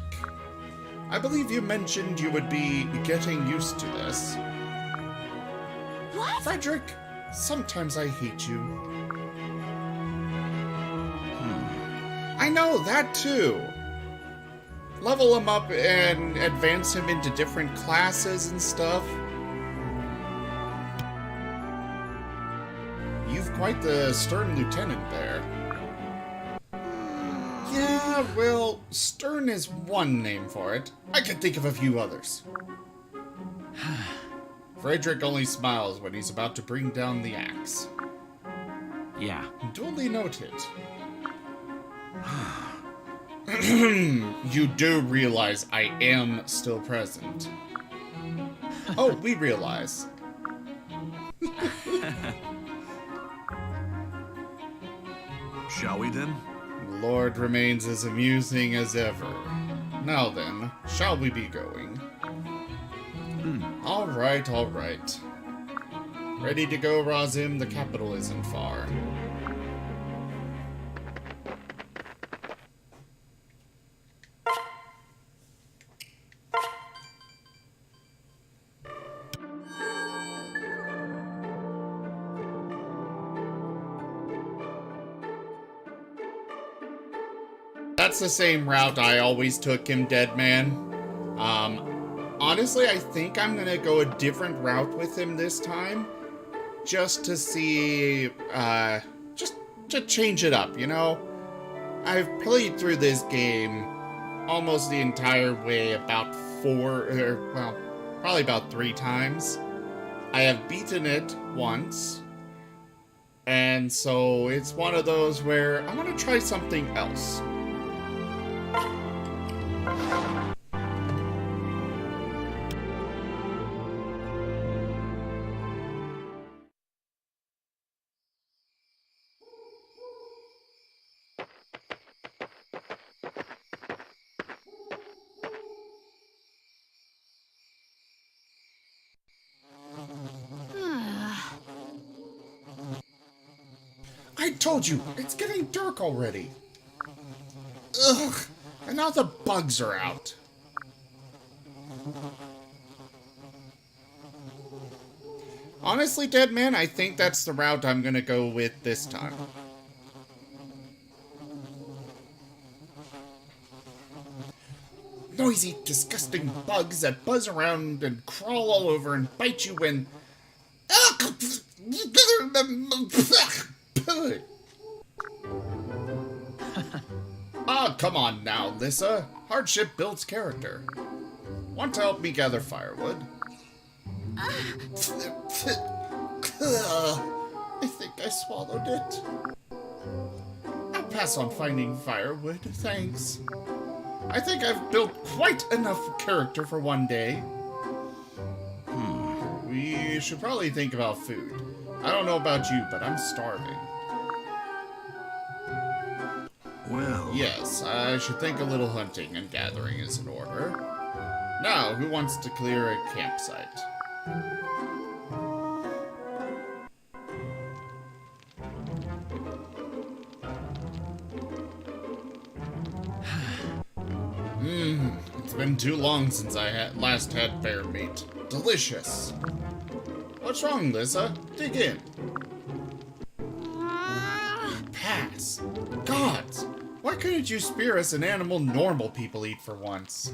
S1: I believe you mentioned you would be getting used to this.
S5: What?
S1: Frederick, sometimes I hate you. I know, that too. Level him up and advance him into different classes and stuff. You've quite the stern lieutenant there. Yeah, well, stern is one name for it. I can think of a few others. Frederick only smiles when he's about to bring down the axe.
S6: Yeah.
S1: Duly noted. You do realize I am still present. Oh, we realize.
S3: Shall we then?
S1: The Lord remains as amusing as ever. Now then, shall we be going? All right. Ready to go, Razim? The capital isn't far. That's the same route I always took him, Dead Man. Honestly, I think I'm gonna go a different route with him this time. Just to see, just to change it up, you know? I've played through this game almost the entire way about probably about 3 times. I have beaten it once. And so it's one of those where I want to try something else. I told you, it's getting dark already. Ugh, and now the bugs are out. Honestly, Dead Man, I think that's the route I'm gonna go with this time. Noisy, disgusting bugs that buzz around and crawl all over and bite you when... Ah, come on now, Lissa. Hardship builds character. Want to help me gather firewood? I think I swallowed it. I'll pass on finding firewood, thanks. I think I've built quite enough character for one day. We should probably think about food. I don't know about you, but I'm starving.
S3: Well...
S1: Yes, I should think a little hunting and gathering is in order. Now, who wants to clear a campsite? It's been too long since I last had bear meat. Delicious. What's wrong, Lissa? Dig in. Pass. Gods! Why couldn't you spare us an animal normal people eat for once?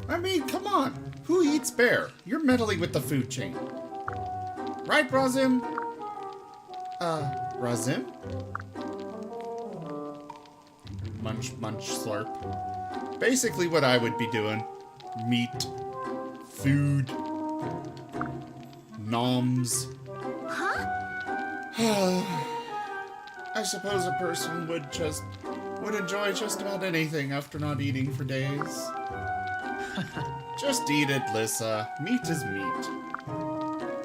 S1: I mean, come on. Who eats bear? You're meddling with the food chain. Right, Razim? Razim? Munch, munch, slurp. Basically what I would be doing. Meat. Food. Noms.
S5: Huh?
S1: I suppose a person would enjoy just about anything after not eating for days. Just eat it, Lissa. Meat is meat.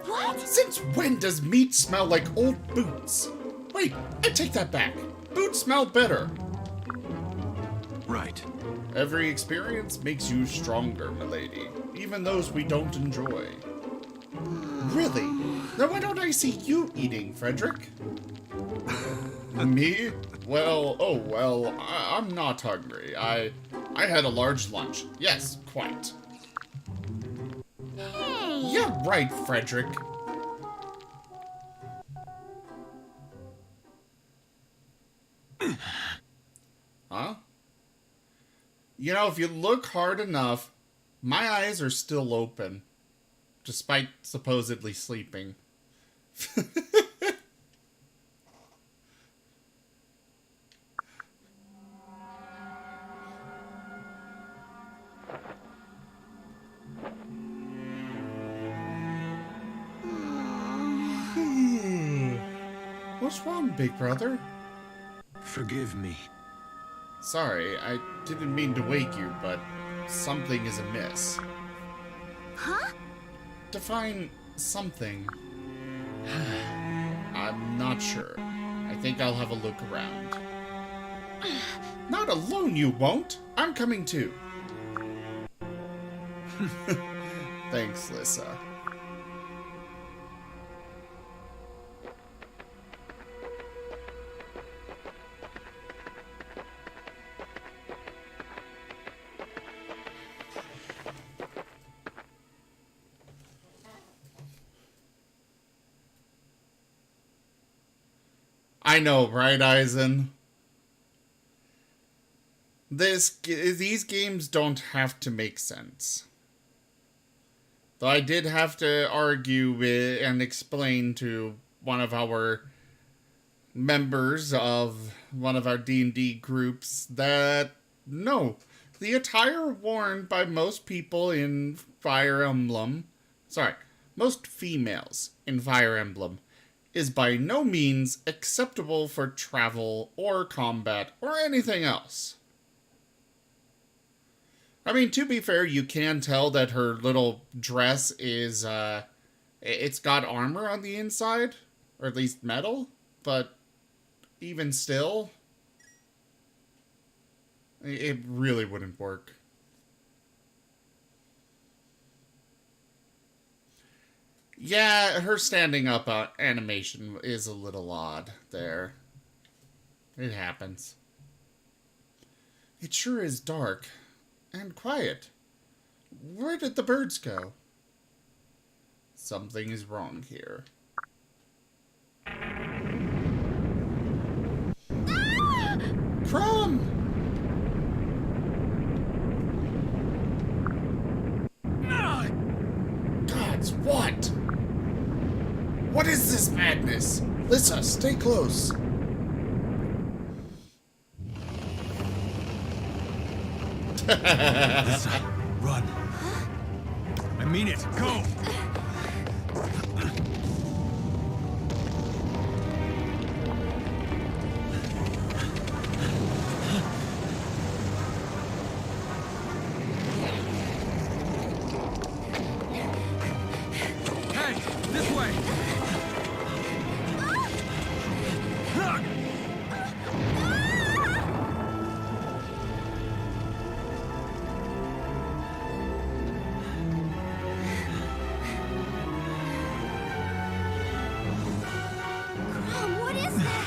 S5: What?
S1: Since when does meat smell like old boots? Wait, I take that back. Boots smell better.
S3: Right.
S1: Every experience makes you stronger, milady. Even those we don't enjoy. Really? Then why don't I see you eating, Frederick? Me? Well, oh well, I'm not hungry. I had a large lunch. Yes, quite.
S5: Hey!
S1: Yeah, right, Frederick. Huh? You know, if you look hard enough, my eyes are still open, despite supposedly sleeping. What's wrong, big brother?
S3: Forgive me.
S1: Sorry, I didn't mean to wake you, but something is amiss.
S5: Huh?
S1: Define something. I'm not sure. I think I'll have a look around. Not alone, you won't! I'm coming too. Thanks, Lissa. I know, right, Eisen? These games don't have to make sense. Though I did have to argue with and explain to one of our members of one of our D&D groups that, no, the attire worn by most people in Fire Emblem, sorry, most females in Fire Emblem, is by no means acceptable for travel or combat or anything else. I mean, to be fair, you can tell that her little dress is, it's got armor on the inside, or at least metal, but even still, it really wouldn't work. Yeah, her standing up animation is a little odd there. It happens. It sure is dark and quiet. Where did the birds go? Something is wrong here. Crumb! Gods, what? What is this madness? Lissa, stay close.
S3: Lissa, run. I mean it. Go! Hey, this way!
S5: What is that?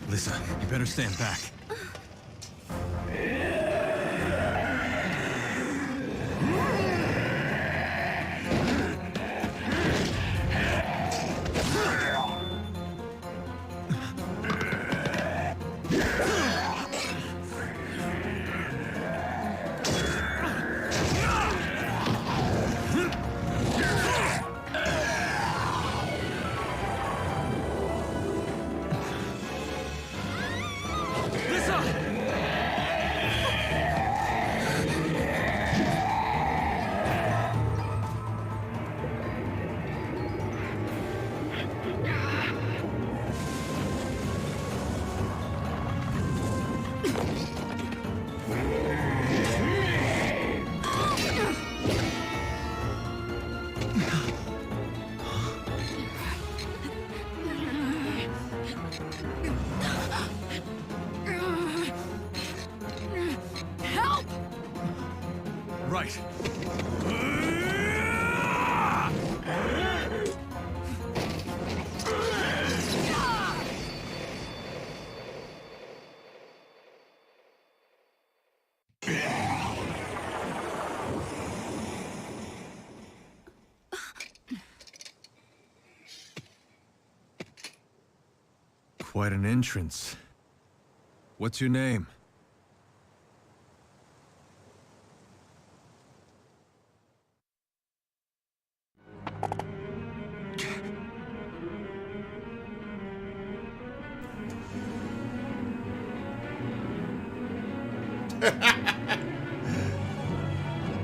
S3: Lissa, you better stand back.
S5: Help!
S3: Right. Quite an entrance. What's your name?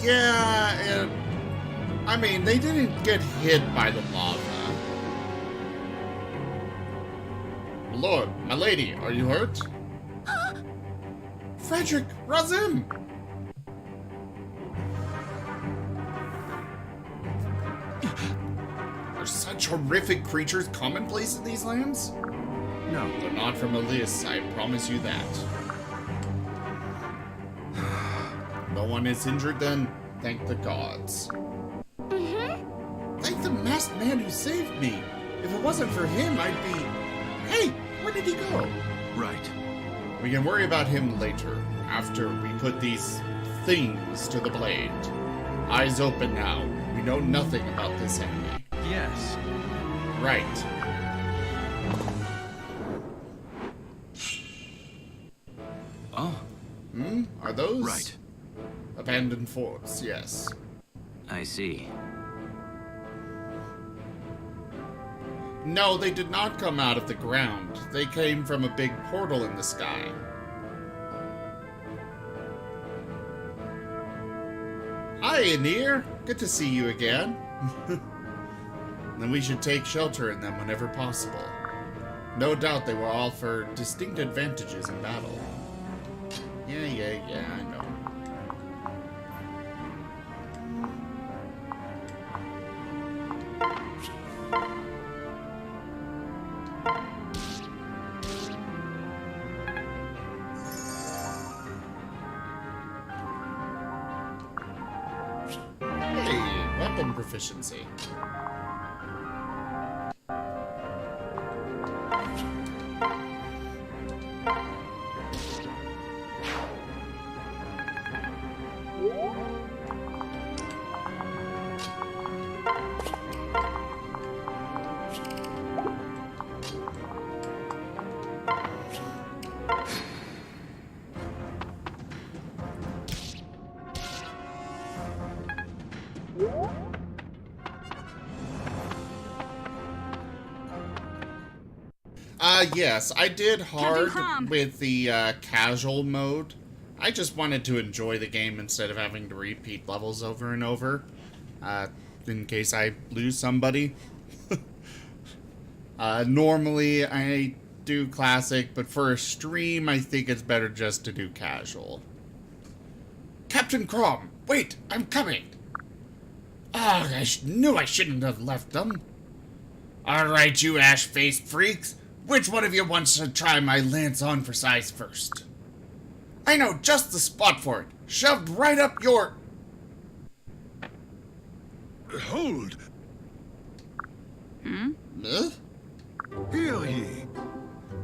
S1: Yeah, I mean, they didn't get hit by the lava. Lord, my lady, are you hurt? Frederick, Razim! Are such horrific creatures commonplace in these lands? No, they're not from Elias, I promise you that. No one is injured then? Thank the gods. Thank the masked man who saved me. If it wasn't for him, I'd be... Hey, where did he go?
S3: Right.
S1: We can worry about him later, after we put these things to the blade. Eyes open now. We know nothing about this enemy.
S3: Yes.
S1: Right.
S6: Oh,
S1: Are those?
S3: Right.
S1: Abandoned forts, yes.
S6: I see.
S1: No, they did not come out of the ground. They came from a big portal in the sky. Hi, Anir. Good to see you again. Then we should take shelter in them whenever possible. No doubt they will offer distinct advantages in battle. Yeah, I know. Hey, weapon proficiency. Yes, I did hard with the casual mode. I just wanted to enjoy the game instead of having to repeat levels over and over, in case I lose somebody. Normally, I do classic, but for a stream, I think it's better just to do casual. Captain Crom, wait, I'm coming! Ah, I knew I shouldn't have left them. Alright, you ash-faced freaks. Which one of you wants to try my lance on for size first? I know just the spot for it. Shoved right up your...
S2: Hold!
S1: Huh?
S2: Hear ye!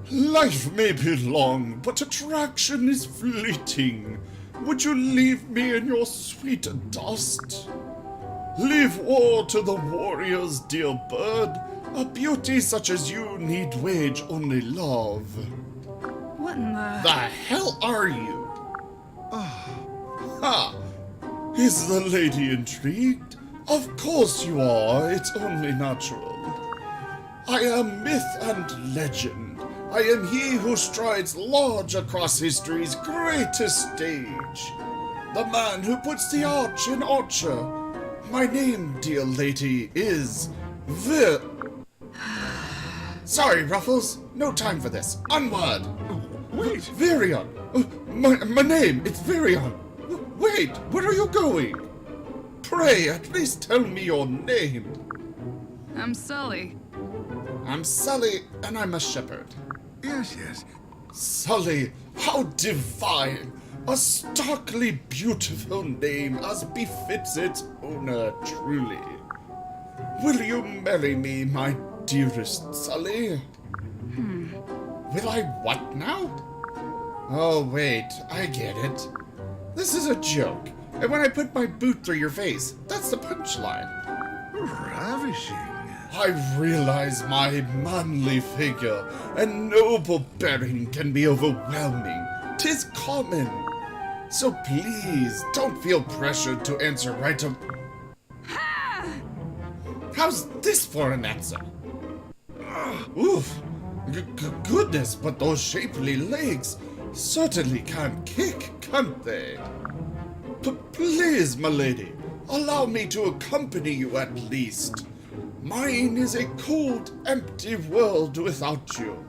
S1: Life may be long, but attraction is fleeting. Would you leave me in your sweet dust? Leave war to the warriors, dear bird. A beauty such as you need wage only love.
S5: What in the...
S1: The hell are you? Ha! Is the lady intrigued? Of course you are. It's only natural. I am myth and legend. I am he who strides large across history's greatest stage. The man who puts the arch in archer. My name, dear lady, is Sorry, Ruffles. No time for this. Onward!
S2: Wait!
S1: Virion! My name, it's Virion! Wait, where are you going? Pray, at least tell me your name.
S5: I'm Sully.
S1: I'm Sully, and I'm a shepherd.
S2: Yes.
S1: Sully, how divine! A starkly beautiful name, as befits its owner, truly. Will you marry me, my dearest Sully? Will I what now? Oh, wait, I get it. This is a joke, and when I put my boot through your face, that's the punchline.
S2: Ravishing.
S1: I realize my manly figure and noble bearing can be overwhelming. 'Tis common. So please, don't feel pressured to answer right to... How's this for an answer? Oof. Goodness, but those shapely legs certainly can't kick, can't they? Please, milady, allow me to accompany you at least. Mine is a cold, empty world without you.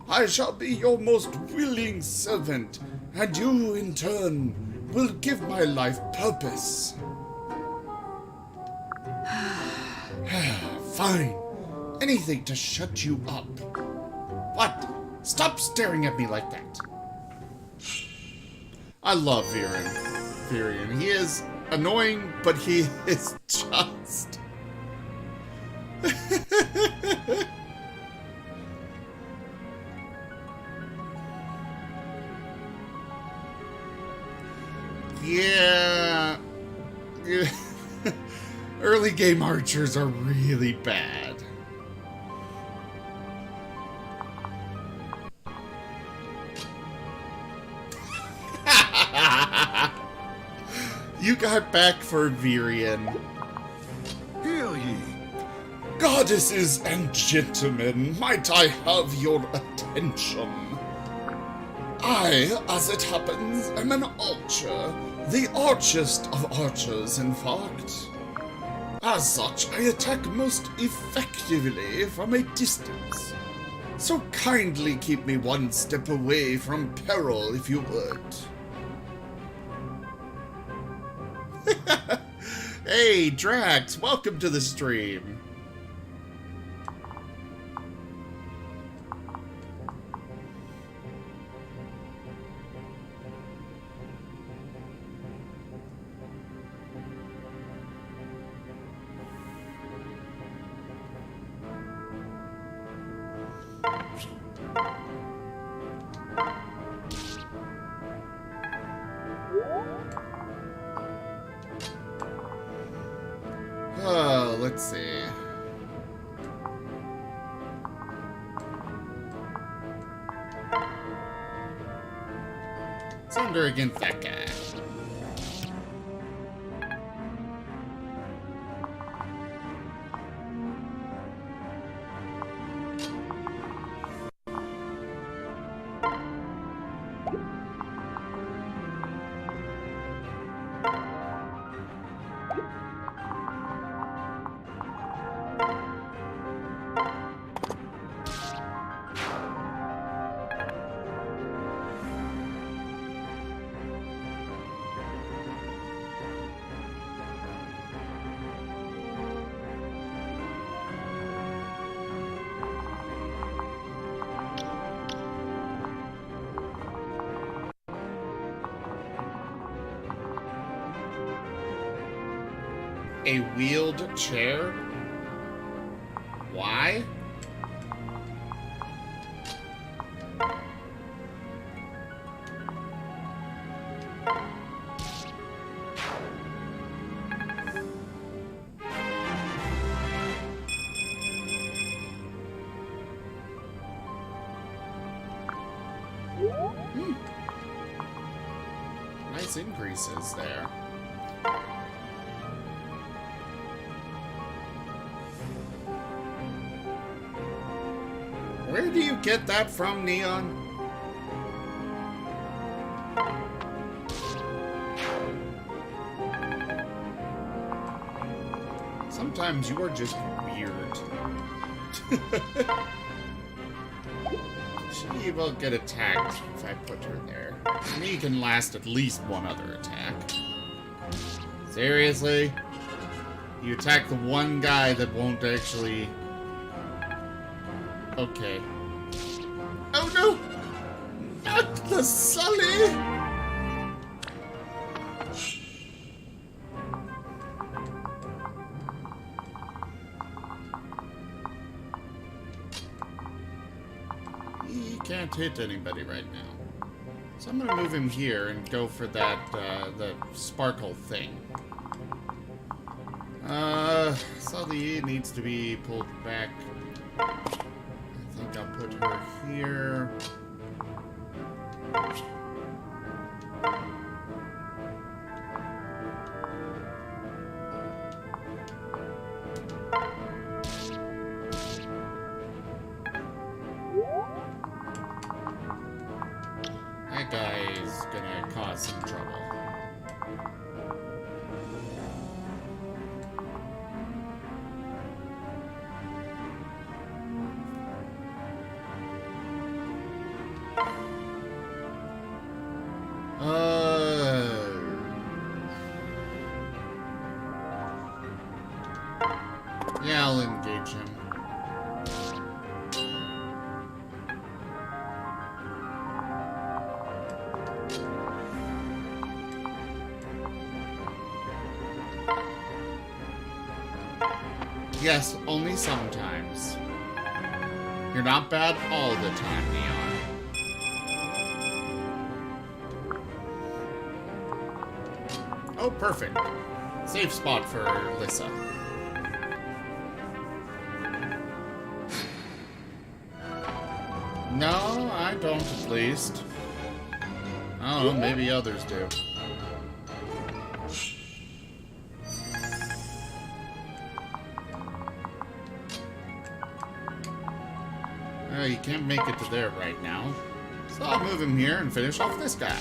S1: I shall be your most willing servant, and you, in turn, will give my life purpose. Fine. Anything to shut you up. What? Stop staring at me like that. I love Virion. He is annoying, but he is just... Yeah. Early game archers are really bad. You got back for Virion.
S2: Hear ye!
S1: Goddesses and gentlemen, might I have your attention? I, as it happens, am an archer, the archest of archers, in fact. As such, I attack most effectively from a distance. So kindly keep me one step away from peril, if you would. Hey, Drax, welcome to the stream. Oh, let's see. It's under against that guy. A wheeled chair? Why? Nice increases there. Where do you get that from, Neon? Sometimes you are just weird. She will get attacked if I put her there. Me can last at least one other attack. Seriously? You attack the one guy that won't actually... Okay. Oh no! Not the Sully! He can't hit anybody right now. So I'm gonna move him here and go for that, the sparkle thing. Sully needs to be pulled back. I think I'll put her here. That guy is gonna cause some trouble. Yeah, I'll engage him. Yes, only sometimes. You're not bad all the time, Neon. Oh, perfect. Safe spot for Lissa. No, I don't, at least. I don't know, maybe others do. he can't make it to there right now. So I'll move him here and finish off this guy.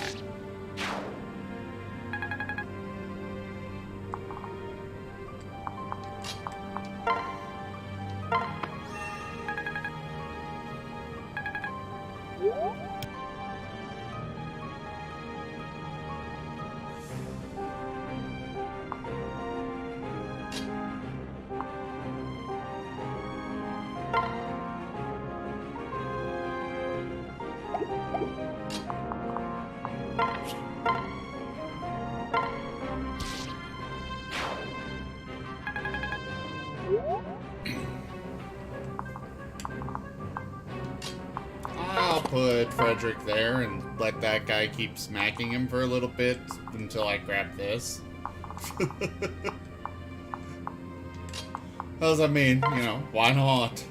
S1: I'll put Frederick there and let that guy keep smacking him for a little bit until I grab this. Because, I mean, you know, why not?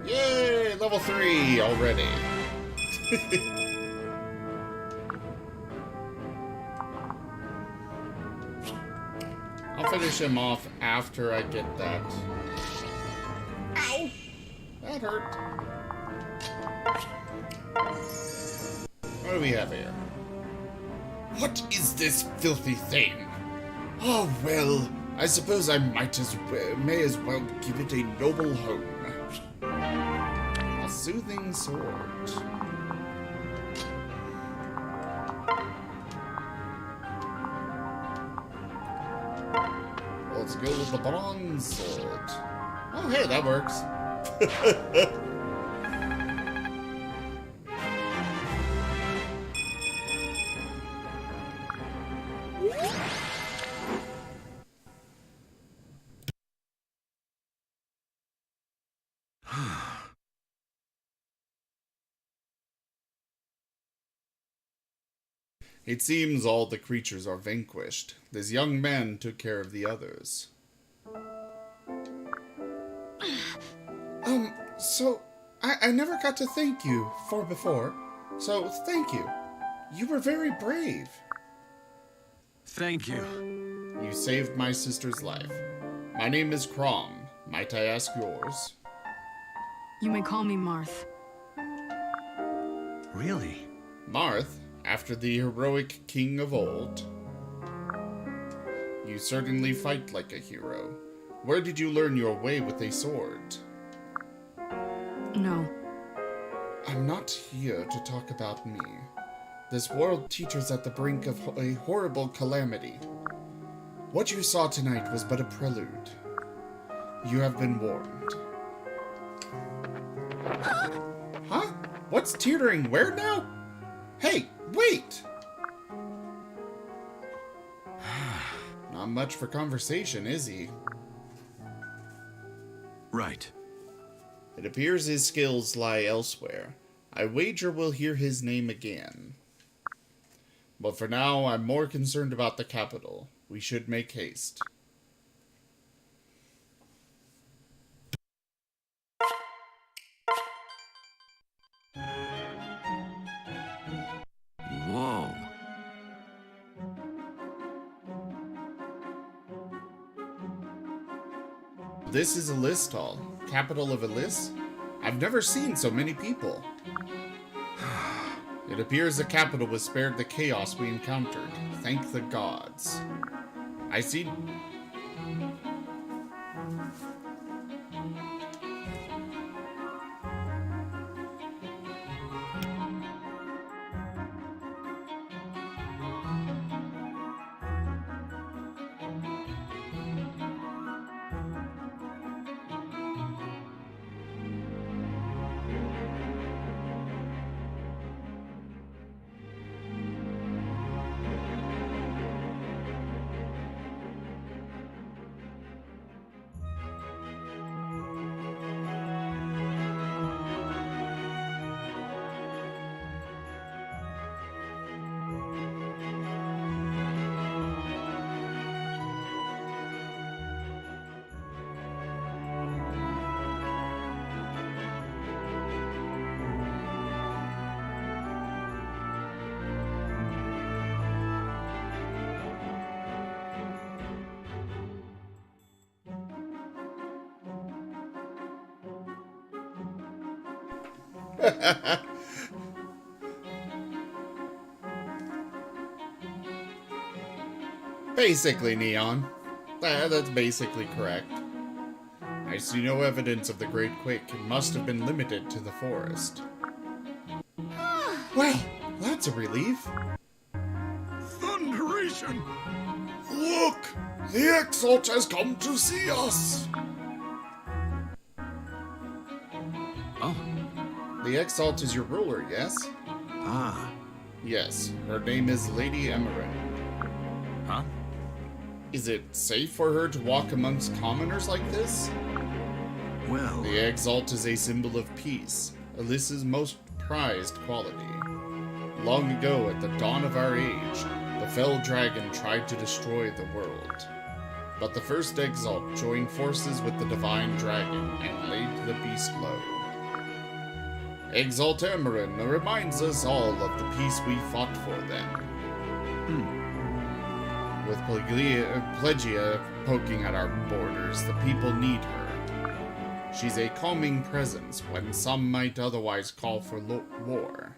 S1: Yay! Level 3 already. I'll finish him off after I get that. Ow! That hurt. What do we have here? What is this filthy thing? Oh, well, I suppose I may as well give it a noble home. A soothing sword. Let's go with the bronze sword. Oh, hey, that works. It seems all the creatures are vanquished. This young man took care of the others. So, I never got to thank you for before. So, thank you. You were very brave.
S3: Thank you.
S1: You saved my sister's life. My name is Crom. Might I ask yours?
S5: You may call me Marth.
S3: Really?
S1: Marth, after the heroic king of old. You certainly fight like a hero. Where did you learn your way with a sword?
S5: No.
S1: I'm not here to talk about me. This world teeters at the brink of a horrible calamity. What you saw tonight was but a prelude. You have been warned. Huh? What's teetering where now? Hey, wait! Not much for conversation, is he?
S3: Right.
S1: It appears his skills lie elsewhere. I wager we'll hear his name again. But for now, I'm more concerned about the capital. We should make haste.
S3: Whoa.
S1: This is Elistal, capital of Elis? I've never seen so many people. It appears the capital was spared the chaos we encountered. Thank the gods. I see... Basically, Neon. That's basically correct. I see no evidence of the Great Quake. It must have been limited to the forest. Well, that's a relief.
S2: Thunderation!
S1: Look! The Exalt has come to see us!
S6: Oh.
S1: The Exalt is your ruler, yes?
S3: Ah,
S1: Yes. Her name is Lady Emmeryn.
S6: Huh?
S1: Is it safe for her to walk amongst commoners like this?
S3: well,
S1: The Exalt is a symbol of peace, Alyssa's most prized quality. Long ago, at the dawn of our age, the fell dragon tried to destroy the world. But the first Exalt joined forces with the divine dragon and laid the beast low. Exalt Emmeryn reminds us all of the peace we fought for then. With Plegia poking at our borders, the people need her. She's a calming presence when some might otherwise call for war.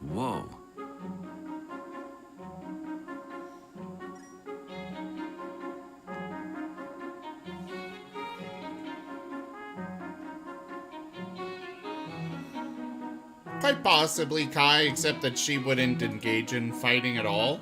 S6: Whoa.
S1: Quite possibly, Kai, except that she wouldn't engage in fighting at all.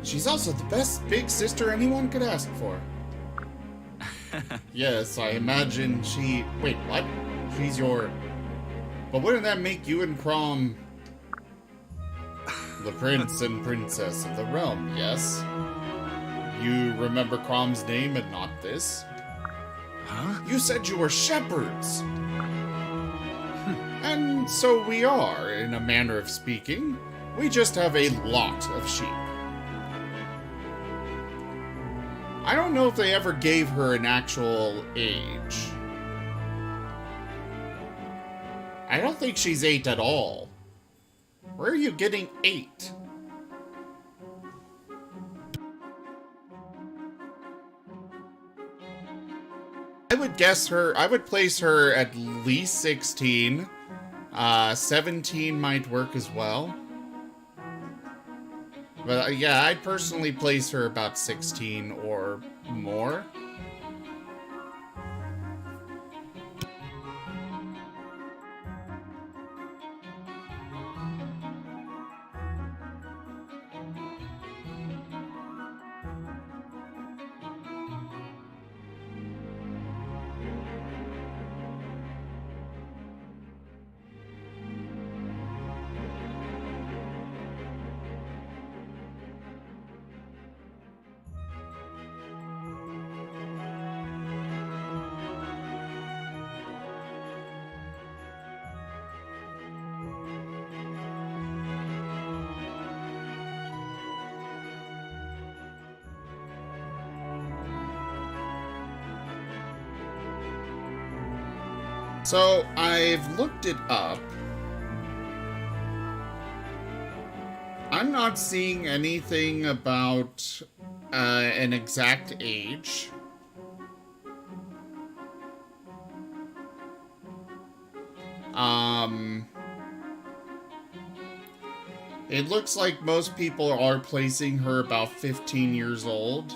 S1: She's also the best big sister anyone could ask for. Yes, I imagine she... Wait, what? She's your... But wouldn't that make you and Crom... the prince and princess of the realm, yes? You remember Crom's name and not this?
S3: huh?
S1: You said you were shepherds! And so we are, in a manner of speaking. We just have a lot of sheep. I don't know if they ever gave her an actual age. I don't think she's 8 at all. Where are you getting 8? I would guess her, I would place her at least 16. 17 might work as well. But yeah, I'd personally place her about 16 or more. So, I've looked it up. I'm not seeing anything about an exact age. It looks like most people are placing her about 15 years old.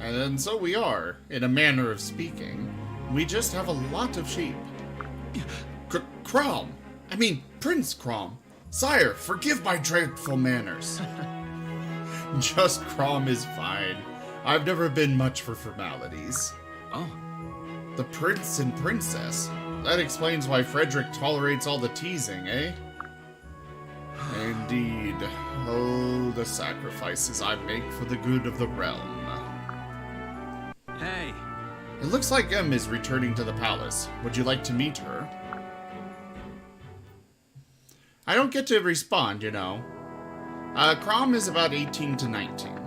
S1: And so we are, in a manner of speaking. We just have a lot of sheep. Crom! I mean, Prince Crom. Sire, forgive my dreadful manners. Just Crom is fine. I've never been much for formalities.
S6: Oh.
S1: The prince and princess. That explains why Frederick tolerates all the teasing, eh? Indeed. Oh, the sacrifices I make for the good of the realm.
S6: Hey.
S1: It looks like Em is returning to the palace. Would you like to meet her? I don't get to respond, you know. Crom is about 18 to 19.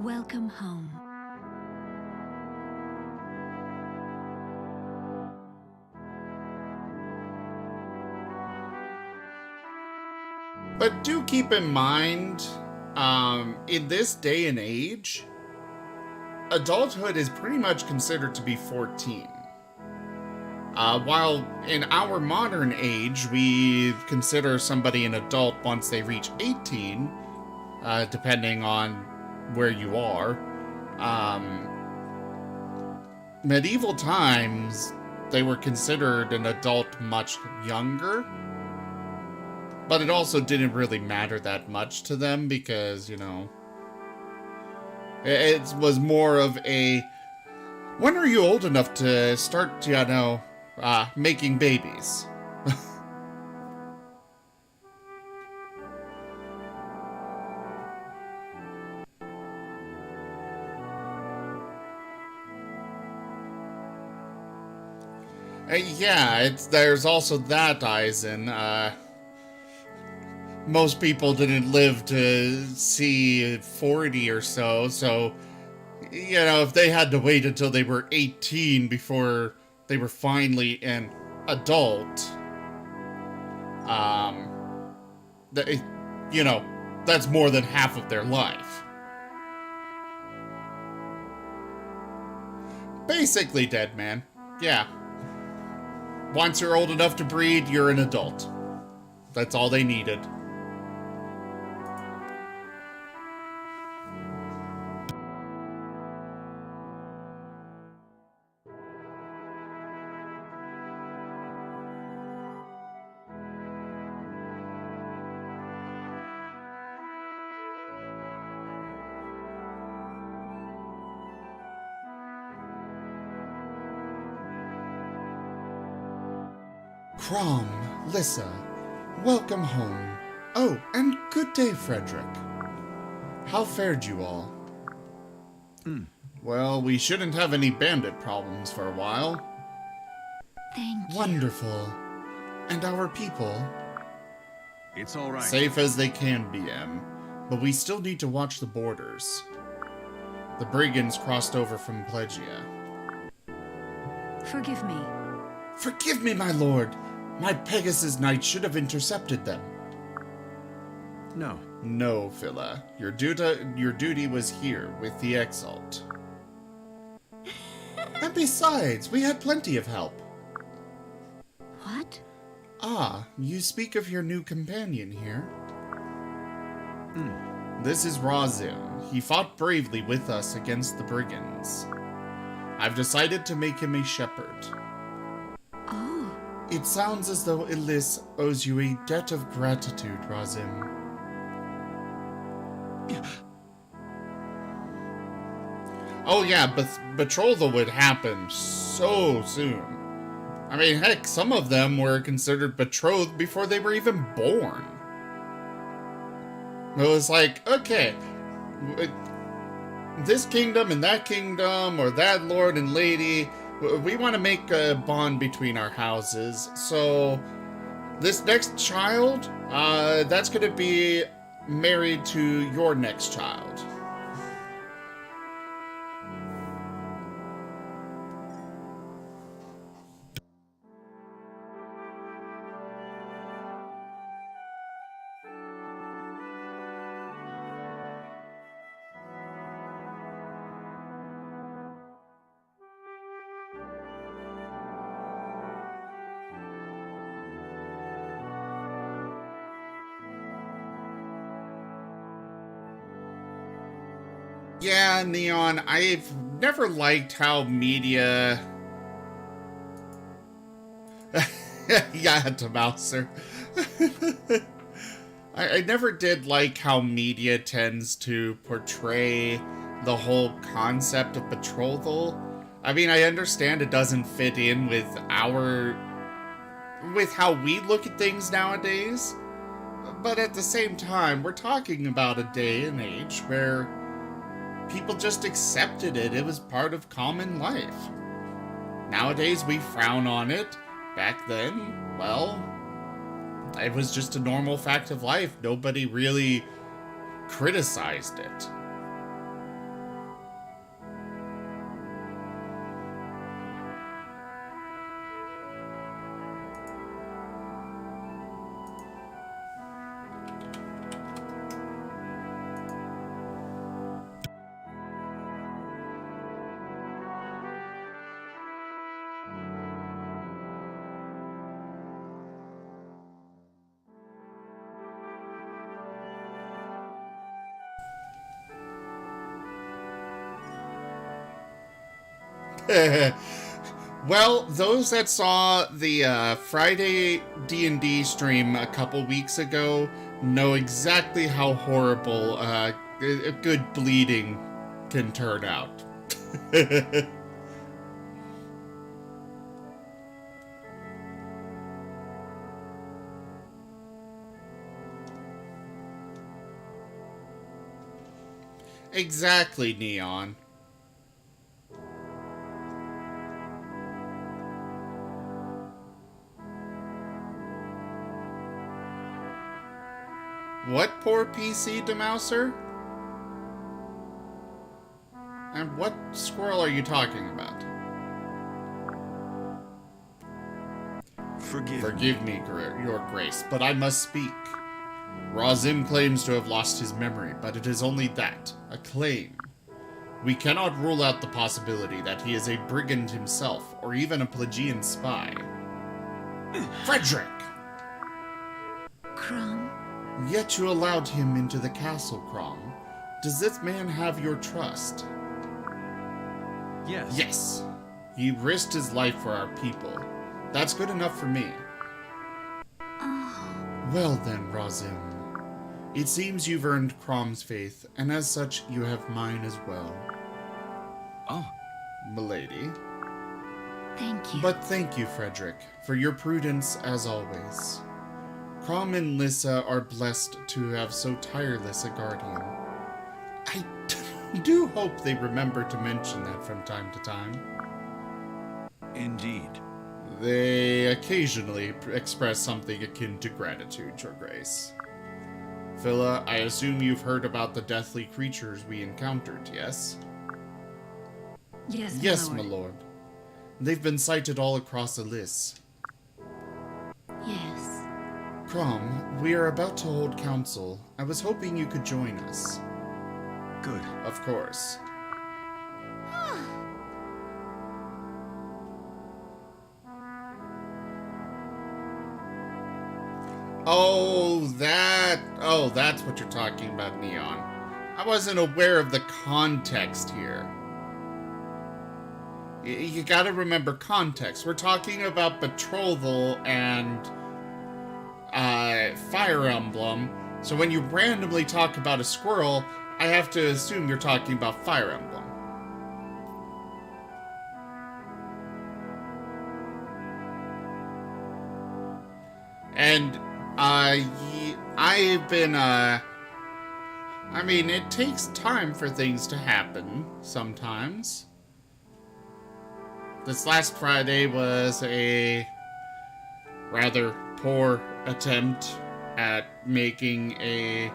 S7: Welcome home.
S1: But do keep in mind, in this day and age, adulthood is pretty much considered to be 14. While in our modern age, we consider somebody an adult once they reach 18, depending on where you are. Medieval times, they were considered an adult much younger. But it also didn't really matter that much to them because, you know, it was more of a, when are you old enough to start, you know, making babies? Yeah, there's also that, Eisen. Most people didn't live to see 40 or so, you know, if they had to wait until they were 18 before they were finally an adult, you know, that's more than half of their life. Basically, dead man. Yeah. Once you're old enough to breed, you're an adult. That's all they needed. Crom, Lissa, welcome home. Oh, and good day, Frederick. How fared you all? Well, we shouldn't have any bandit problems for a while.
S7: Thank you.
S1: Wonderful. And our people?
S6: It's all right.
S1: Safe as they can be, Em. But we still need to watch the borders. The brigands crossed over from Plegia.
S5: Forgive me.
S1: Forgive me, my lord! My Pegasus Knight should have intercepted them.
S6: No.
S1: No, Phila. Your duty was here, with the Exalt. And besides, we had plenty of help.
S7: What?
S1: Ah, you speak of your new companion here? This is Razim. He fought bravely with us against the brigands. I've decided to make him a shepherd.
S7: Oh.
S1: It sounds as though Elis owes you a debt of gratitude, Razim. Oh yeah, but betrothal would happen so soon. I mean, heck, some of them were considered betrothed before they were even born. It was like, okay, this kingdom and that kingdom, or that lord and lady, we want to make a bond between our houses. So this next child, that's going to be married to your next child. Yeah, Neon, I've never liked how media... yeah, to Mouser. I never did like how media tends to portray the whole concept of betrothal. I mean, I understand it doesn't fit in with how we look at things nowadays, but at the same time, we're talking about a day and age where people just accepted it. It was part of common life. Nowadays, we frown on it. Back then, well, it was just a normal fact of life. Nobody really criticized it. Well, those that saw the Friday D&D stream a couple weeks ago know exactly how horrible a good bleeding can turn out. Exactly, Neon. What poor PC, Demouser? And what squirrel are you talking about? Forgive me, your grace, but I must speak. Razim claims to have lost his memory, but it is only that, a claim. We cannot rule out the possibility that he is a brigand himself, or even a Plagian spy. Frederick!
S7: Crom,
S1: Yet you allowed him into the castle, Crom. Does this man have your trust?
S6: Yes.
S1: Yes. He risked his life for our people. That's good enough for me. Well then, Razim. It seems you've earned Crom's faith, and as such, you have mine as well.
S6: Oh,
S1: Milady.
S7: thank you.
S1: But thank you, Frederick, for your prudence as always. Crom and Lissa are blessed to have so tireless a guardian. I do hope they remember to mention that from time to time.
S6: indeed.
S1: They occasionally express something akin to gratitude, Your Grace. Phila, I assume you've heard about the deathly creatures we encountered, yes?
S5: Yes,
S1: Yes,
S5: my
S1: my
S5: lord.
S1: lord. They've been sighted all across Elis.
S7: Yes.
S1: Crom, we are about to hold council. I was hoping you could join us.
S6: Good.
S1: Of course. Oh, that's what you're talking about, Neon. I wasn't aware of the context here. You gotta remember context. We're talking about betrothal and Fire Emblem. So when you randomly talk about a squirrel, I have to assume you're talking about Fire Emblem. And I've been I mean, it takes time for things to happen sometimes. This last Friday was a rather poor attempt at making a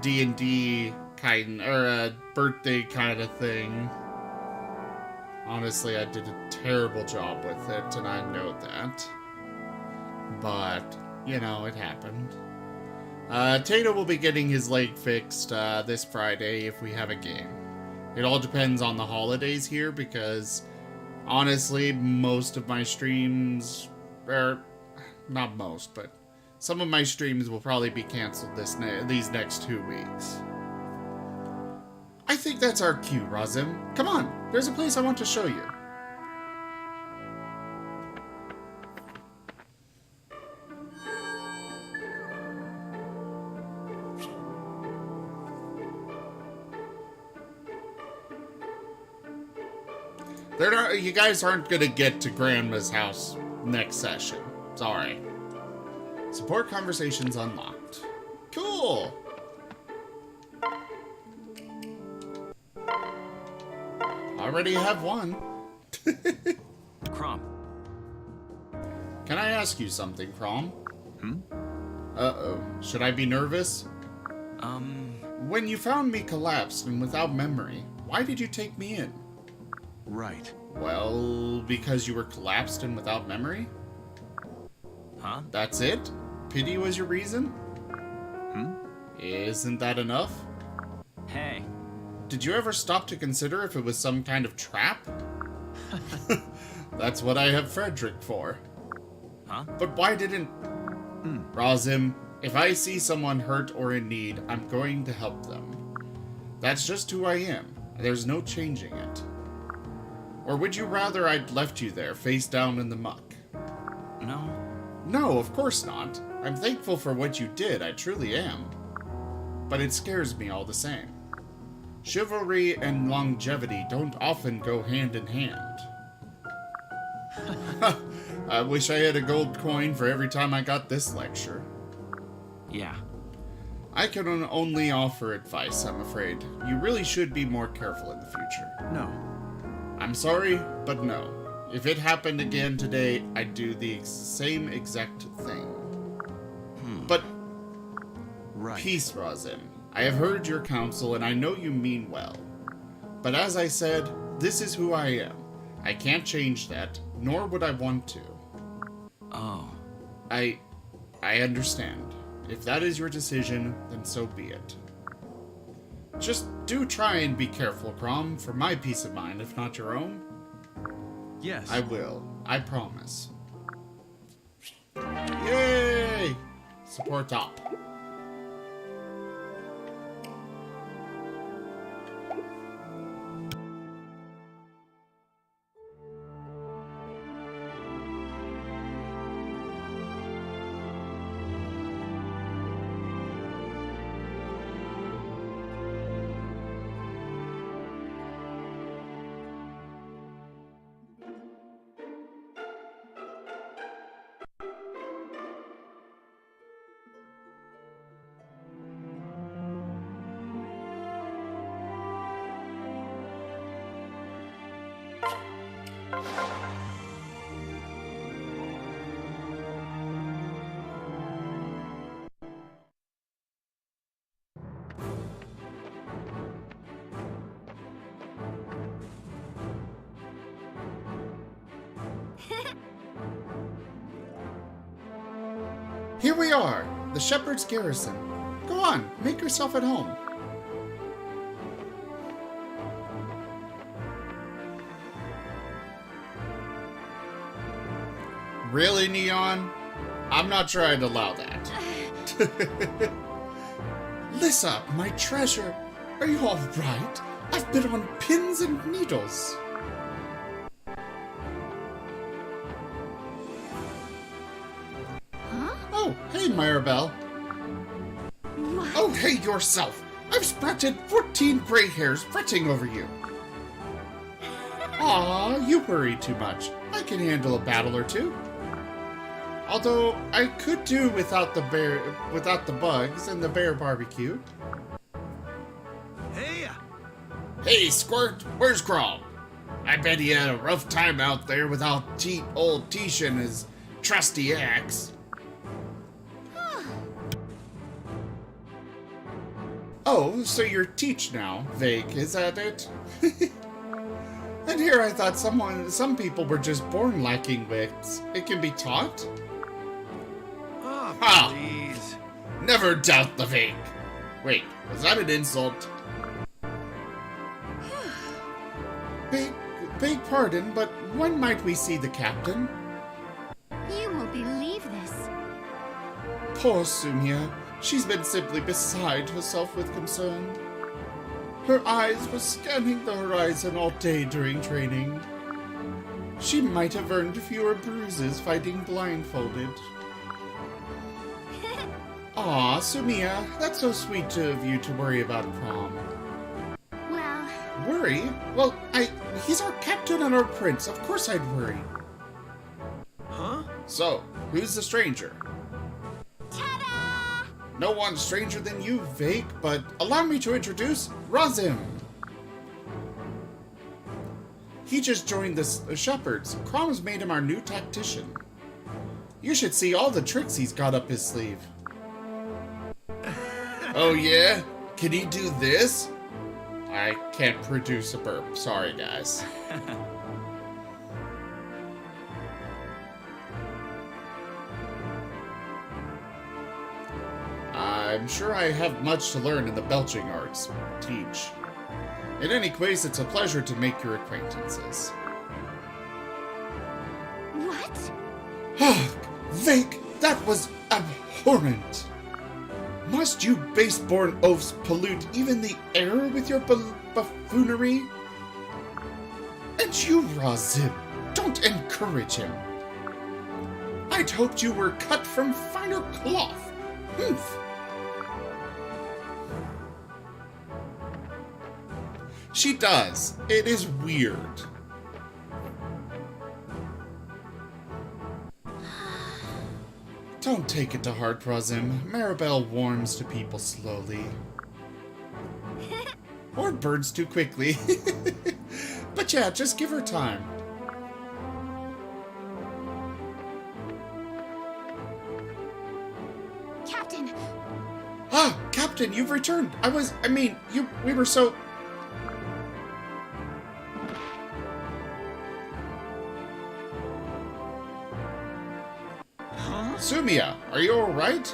S1: D&D kind, or a birthday kind of thing. Honestly, I did a terrible job with it, and I know that. But, you know, it happened. Tato will be getting his leg fixed this Friday if we have a game. It all depends on the holidays here, because honestly, most of my streams, or not most, but some of my streams will probably be canceled these next 2 weeks. I think that's our cue, Razim. Come on, there's a place I want to show you. They're not, you guys aren't gonna get to Grandma's house next session. Sorry. Support conversations unlocked. Cool! Already have one.
S6: Crom.
S1: Can I ask you something, Crom?
S6: Hmm?
S1: Uh-oh. Should I be nervous? When you found me collapsed and without memory, why did you take me in?
S6: Right.
S1: Well, because you were collapsed and without memory?
S6: Huh?
S1: That's it? Pity was your reason?
S6: Hmm?
S1: Isn't that enough?
S6: Hey.
S1: Did you ever stop to consider if it was some kind of trap? That's what I have Frederick for.
S6: Huh?
S1: But why didn't... Razim, if I see someone hurt or in need, I'm going to help them. That's just who I am. There's no changing it. Or would you rather I'd left you there, face down in the muck?
S6: No.
S1: No, of course not. I'm thankful for what you did, I truly am. But it scares me all the same. Chivalry and longevity don't often go hand in hand. I wish I had a gold coin for every time I got this lecture.
S6: Yeah.
S1: I can only offer advice, I'm afraid. You really should be more careful in the future.
S6: No.
S1: I'm sorry, but no. If it happened again today, I'd do the same exact thing. But
S6: Right.
S1: peace, Razim. I have heard your counsel, and I know you mean well. But as I said, this is who I am. I can't change that, nor would I want to.
S6: Oh.
S1: I understand. If that is your decision, then so be it. Just do try and be careful, Crom, for my peace of mind, if not your own.
S6: Yes.
S1: I will. I promise. Yay! Support up. Here we are, the Shepherd's Garrison. Go on, make yourself at home. Really, Neon? I'm not sure I'd allow that. Lissa, my treasure. Are you all right? I've been on pins and needles. Oh, hey, Mirabelle.
S7: What?
S1: Oh, hey, yourself. I've sprouted 14 gray hairs fretting over you. Aw, you worry too much. I can handle a battle or two. Although, I could do without the bugs and the bear barbecue.
S3: Hey!
S1: Hey, Squirt, where's Crawl? I bet he had a rough time out there without old Tisha and his trusty axe. Oh, so you're Teach now, Vake, is that it? And here I thought some people were just born lacking wits. It can be taught?
S3: Oh,
S1: Ha!
S3: please.
S1: Never doubt the Vake. Wait, was that an insult? Beg pardon, but when might we see the captain?
S7: You won't believe this.
S1: Poor Sumia. She's been simply beside herself with concern. Her eyes were scanning the horizon all day during training. She might have earned fewer bruises fighting blindfolded. Aw, Sumia, that's so sweet of you to worry about Prom.
S7: Well,
S1: Worry? Well, he's our captain and our prince. Of course I'd worry.
S6: Huh?
S1: So, who's the stranger?
S7: Ta-da!
S1: No one stranger than you, Vake, but allow me to introduce Razim. He just joined the shepherds. Crom's made him our new tactician. You should see all the tricks he's got up his sleeve. Oh yeah? Can he do this? I can't produce a burp. Sorry, guys. I'm sure I have much to learn in the belching arts. Teach. In any case, it's a pleasure to make your acquaintances.
S7: What?
S1: Vake, that was abhorrent. Must you base-born oafs pollute even the air with your buffoonery? And you, Razib, don't encourage him. I'd hoped you were cut from finer cloth. Humph. She does. It is weird. Don't take it to heart, Razim. Maribel warms to people slowly. Or burns too quickly. But yeah, just give her time.
S7: Captain!
S1: Ah, Captain, you've returned. We were so... Sumia, are you alright?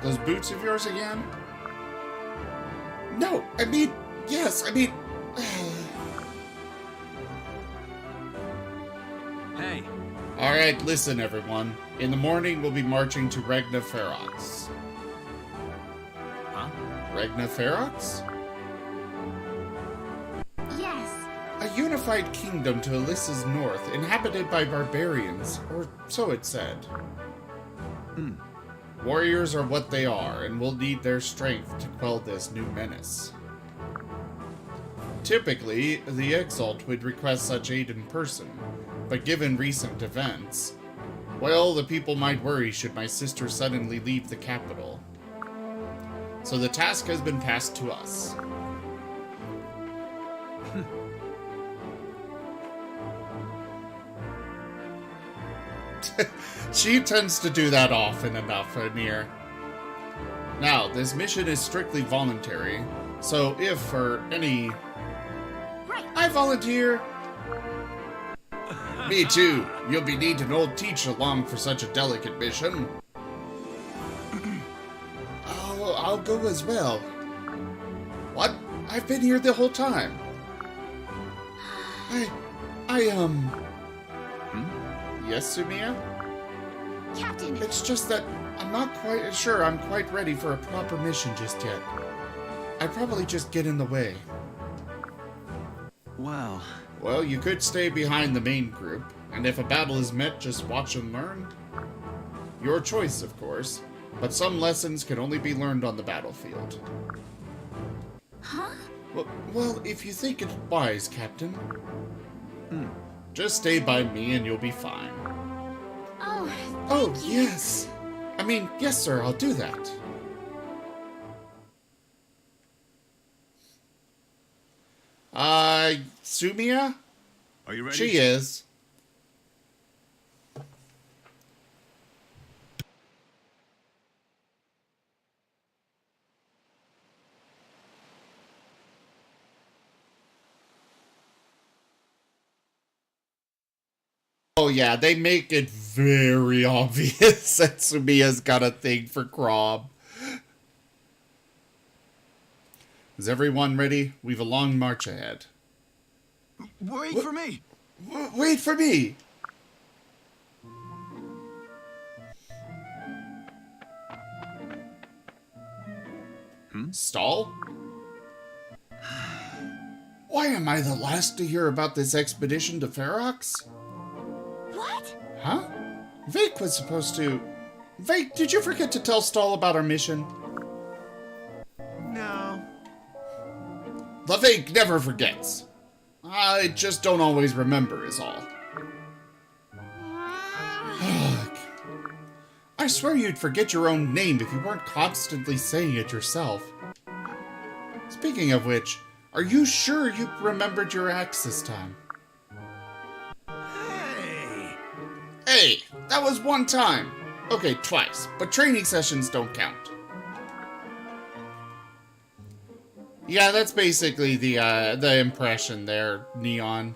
S1: Those boots of yours again? No, yes,
S6: Hey.
S1: Alright, listen everyone. In the morning we'll be marching to Regna Ferox.
S6: Huh?
S1: Regna Ferox?
S7: Yes.
S1: A unified kingdom to Alyssa's north, inhabited by barbarians, or so it said. Warriors are what they are, and we'll need their strength to quell this new menace. Typically, the Exalt would request such aid in person, but given recent events, well, the people might worry should my sister suddenly leave the capital. So the task has been passed to us. She tends to do that often enough, Anir. Now, this mission is strictly voluntary, so if for any...
S7: Right.
S1: I volunteer! Me too. You'll be needing an old teacher along for such a delicate mission. I'll go as well. What? I've been here the whole time. Yes, Sumia?
S7: Captain!
S1: It's just that I'm not quite sure I'm quite ready for a proper mission just yet. I'd probably just get in the way.
S6: Well,
S1: Well, you could stay behind the main group, and if a battle is met, just watch and learn. Your choice, of course, but some lessons can only be learned on the battlefield.
S7: Huh?
S1: Well, if you think it's wise, Captain. Just stay by me and you'll be fine.
S7: Oh,
S1: Oh,
S7: thank you.
S1: yes. Yes, sir, I'll do that. Sumia?
S3: Are you ready?
S1: She is. Oh yeah, they make it very obvious that Sumia's got a thing for Crom. Is everyone ready? We've a long march ahead.
S3: Wait for me.
S1: Wait for me! Stall? Why am I the last to hear about this expedition to Ferox?
S7: What?
S1: Huh? Vake was supposed to... Vake, did you forget to tell Stall about our mission?
S3: No.
S1: The Vake never forgets. I just don't always remember is all. I swear you'd forget your own name if you weren't constantly saying it yourself. Speaking of which, are you sure you remembered your axe this time?
S3: Hey!
S1: Hey, that was one time. Okay, twice, but training sessions don't count. Yeah, that's basically the impression there, Neon.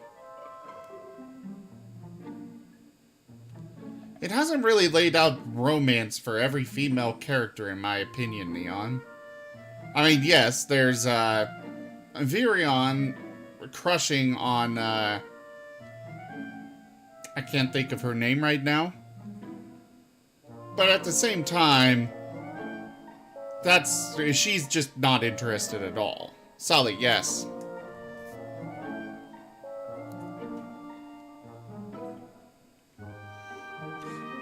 S1: It hasn't really laid out romance for every female character, in my opinion, Neon. I mean, yes, there's, Virion crushing on, I can't think of her name right now. But at the same time, she's just not interested at all. Sully, yes.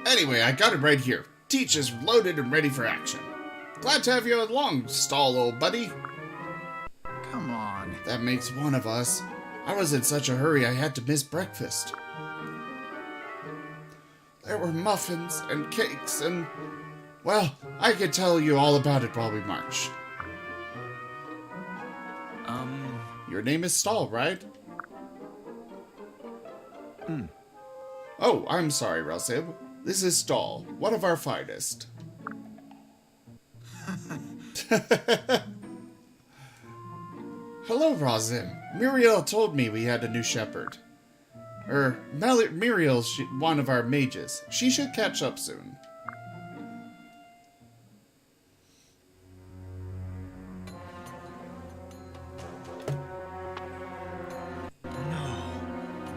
S1: Anyway, I got it right here. Teach is loaded and ready for action. Glad to have you along, Stall, old buddy.
S6: Come on.
S1: That makes one of us. I was in such a hurry I had to miss breakfast. There were muffins and cakes and... well, I could tell you all about it while we march. Your name is Stall, right? Oh, I'm sorry, Ralsib. This is Stall, one of our finest. Hello, Razim. Muriel told me we had a new shepherd. Muriel's one of our mages. She should catch up soon. No.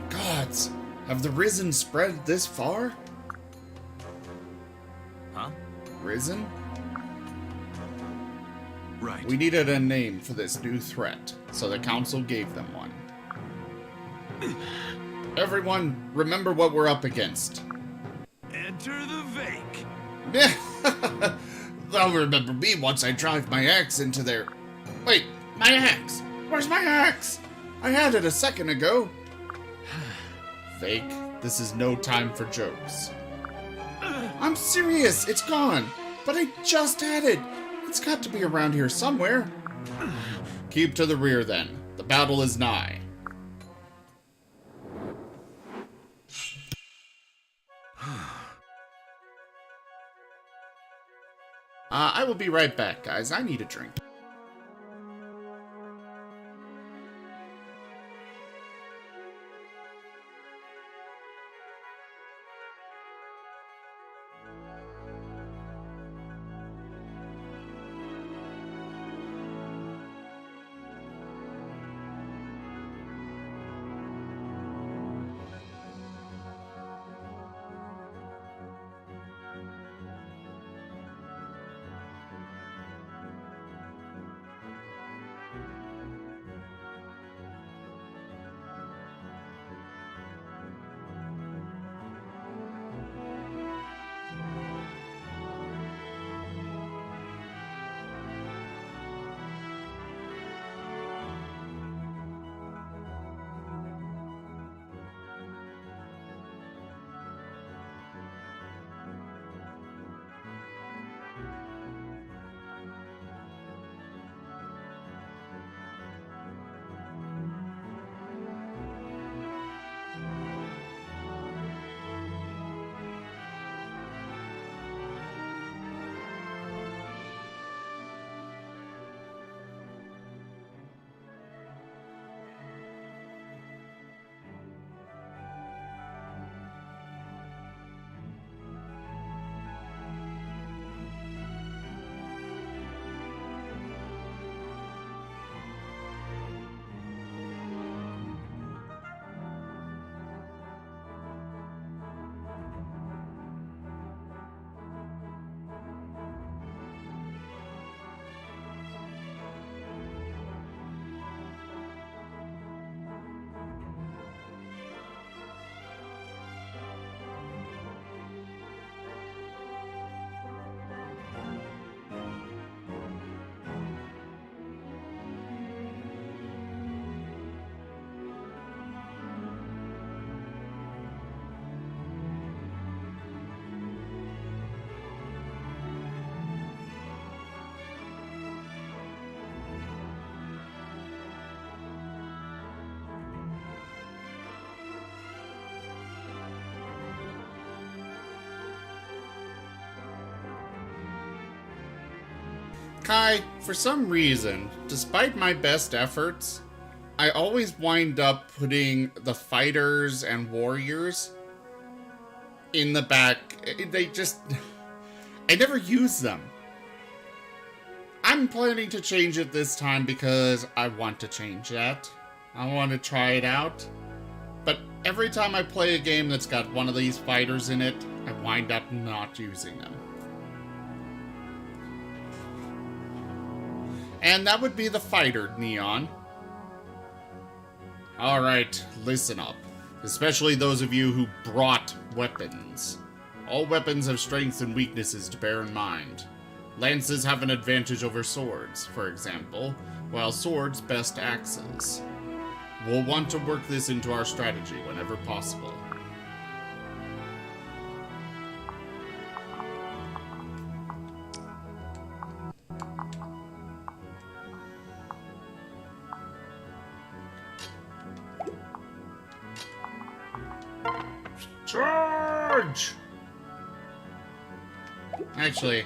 S1: Gods, have the Risen spread this far?
S6: Huh?
S1: Risen?
S3: Right.
S1: We needed a name for this new threat, so the council gave them one. Everyone, remember what we're up against.
S3: Enter the Vake.
S1: They'll remember me once I drive my axe into their... Wait, my axe! Where's my axe? I had it a second ago. Fake, this is no time for jokes. I'm serious, it's gone. But I just had it. It's got to be around here somewhere. Keep to the rear then. The battle is nigh. I will be right back, guys. I need a drink. Kai, for some reason, despite my best efforts, I always wind up putting the fighters and warriors in the back. I never use them. I'm planning to change it this time because I want to change that. I want to try it out. But every time I play a game that's got one of these fighters in it, I wind up not using them. And that would be the fighter, Neon. Alright, listen up. Especially those of you who brought weapons. All weapons have strengths and weaknesses to bear in mind. Lances have an advantage over swords, for example, while swords best axes. We'll want to work this into our strategy whenever possible. Charge! Actually,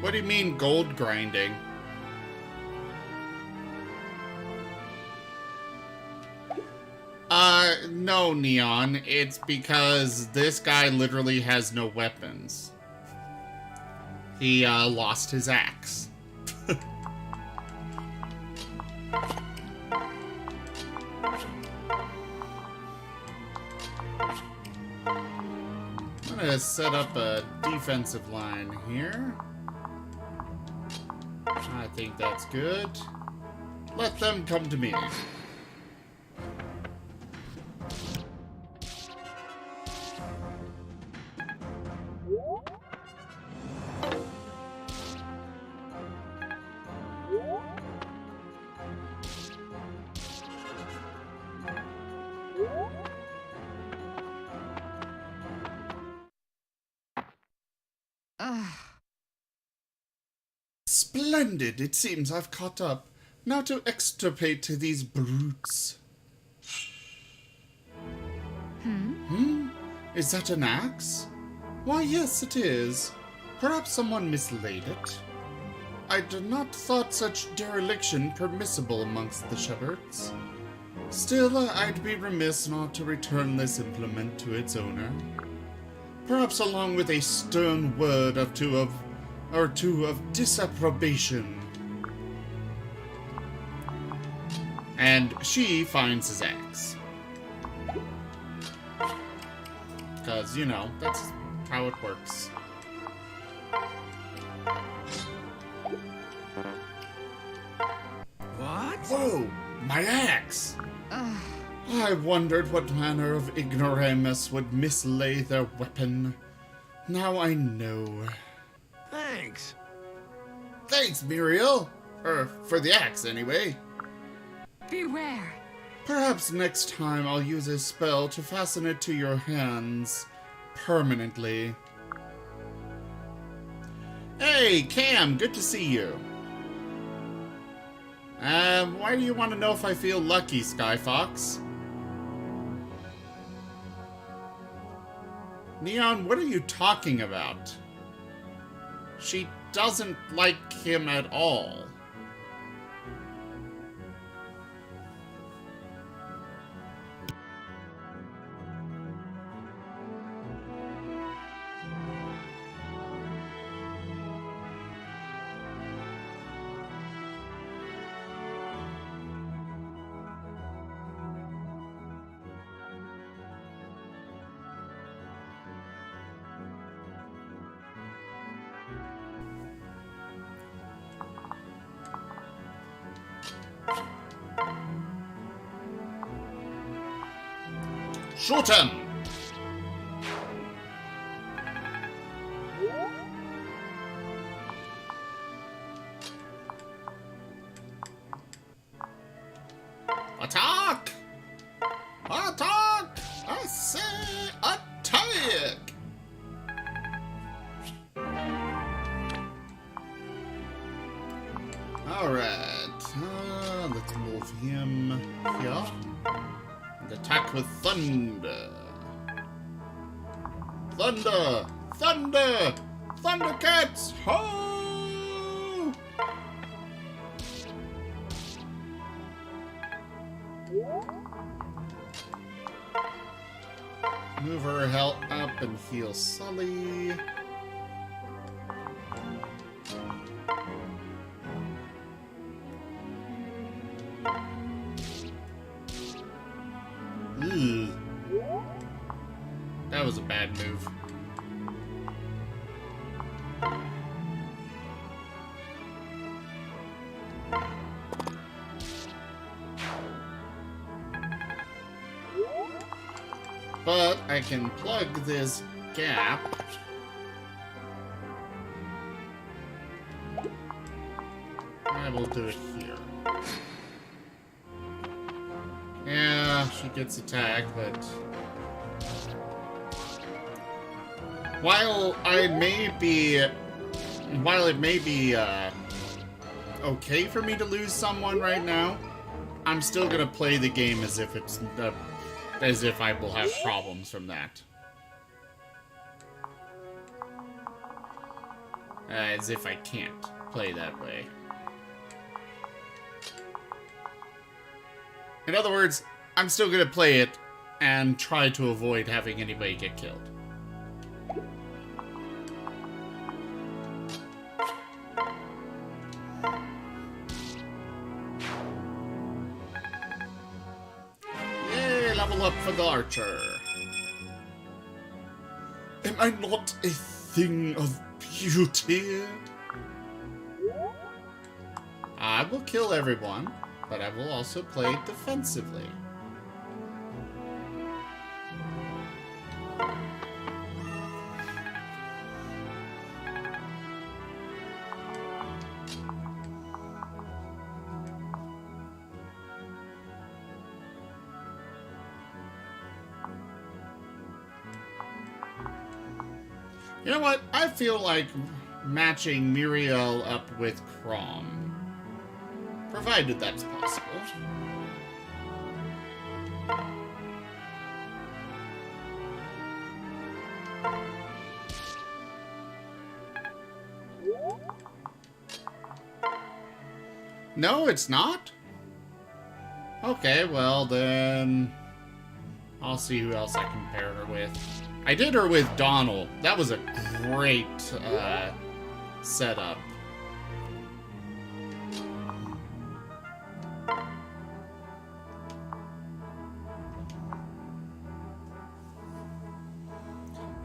S1: what do you mean gold grinding? No, Neon. It's because this guy literally has no weapons. He, lost his axe. I'm gonna set up a defensive line here. I think that's good. Let them come to me. Splendid! It seems I've caught up. Now to extirpate these brutes. Is that an axe? Why, yes, it is. Perhaps someone mislaid it. I did not thought such dereliction permissible amongst the shepherds. Still, I'd be remiss not to return this implement to its owner. Perhaps along with a stern word or two of disapprobation. And she finds his axe. Because, you know, that's how it works.
S6: What?
S1: Whoa! My axe! I wondered what manner of ignoramus would mislay their weapon. Now I know.
S6: Thanks.
S1: Thanks, Muriel! For the axe, anyway.
S5: Beware.
S1: Perhaps next time I'll use a spell to fasten it to your hands permanently. Hey, Cam, good to see you. Why do you want to know if I feel lucky, Skyfox? Neon, what are you talking about? She doesn't like him at all. Shoot him! Attack! Attack! I say attack! Alright, let's move him here. And attack with thunder. Thunder! Thunder! Thundercats! Ho! Move her health up and heal Sully. Ooh. That was a bad move. But I can plug this gap. I will do it here. Yeah, she gets attacked, but while it may be okay for me to lose someone right now, I'm still gonna play the game as if it's as if I will have problems from that. As if I can't play that way. In other words, I'm still gonna play it and try to avoid having anybody get killed. Yay, level up for the archer. Am I not a thing of beauty? I will kill everyone, but I will also play defensively. You know what? I feel like matching Muriel up with Crom. Provided that's possible. No, it's not? Okay, well then I'll see who else I can pair her with. I did her with Donald. That was a great setup.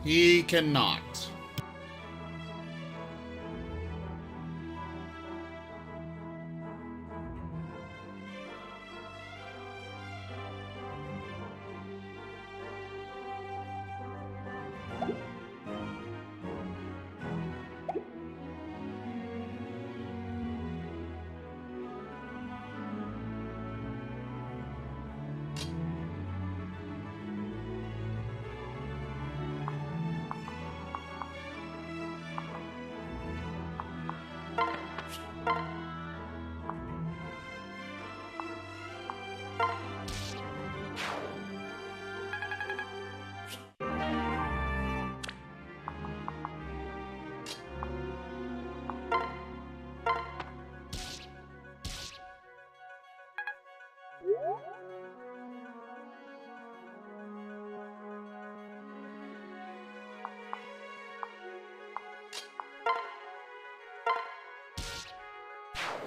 S1: He cannot.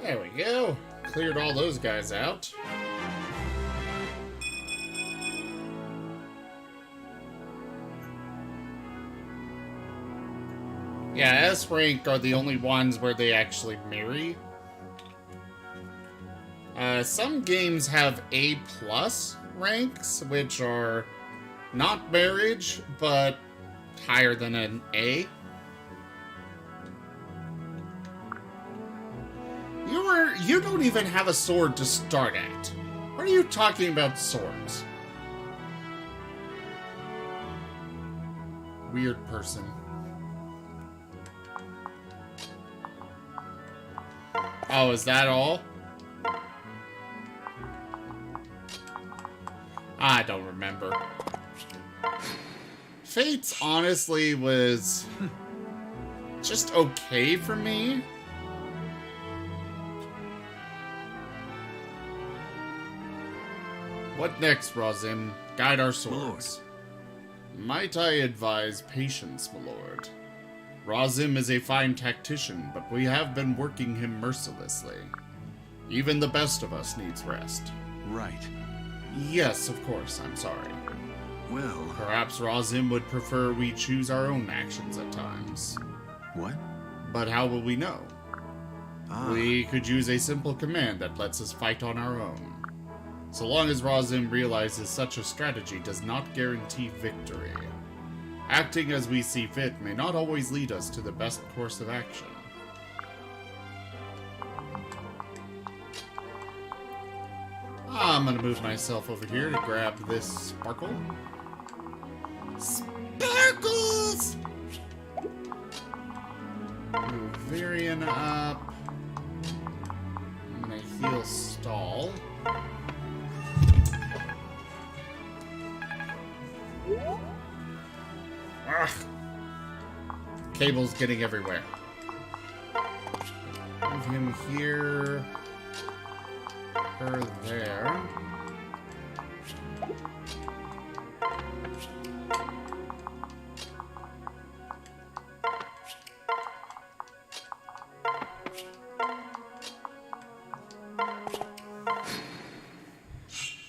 S1: There we go. Cleared all those guys out. Yeah, S rank are the only ones where they actually marry. Some games have A+ ranks, which are not marriage, but higher than an A. You don't even have a sword to start at. What are you talking about swords? Weird person. Oh, is that all? I don't remember. Fates honestly was just okay for me. What next, Razim? Guide our swords. Might I advise patience, my lord? Razim is a fine tactician, but we have been working him mercilessly. Even the best of us needs rest.
S3: Right.
S1: Yes, of course, I'm sorry.
S3: Well,
S1: Perhaps Razim would prefer we choose our own actions at times.
S3: what?
S1: But how will we know? We could use a simple command that lets us fight on our own. So long as Razim realizes such a strategy does not guarantee victory. Acting as we see fit may not always lead us to the best course of action. I'm gonna move myself over here to grab this sparkle. Sparkles! Move Varian up. I'm gonna heal Stall. Ugh. Cable's getting everywhere. Move him here. Her there.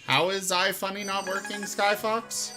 S1: How is iFunny not working, Skyfox?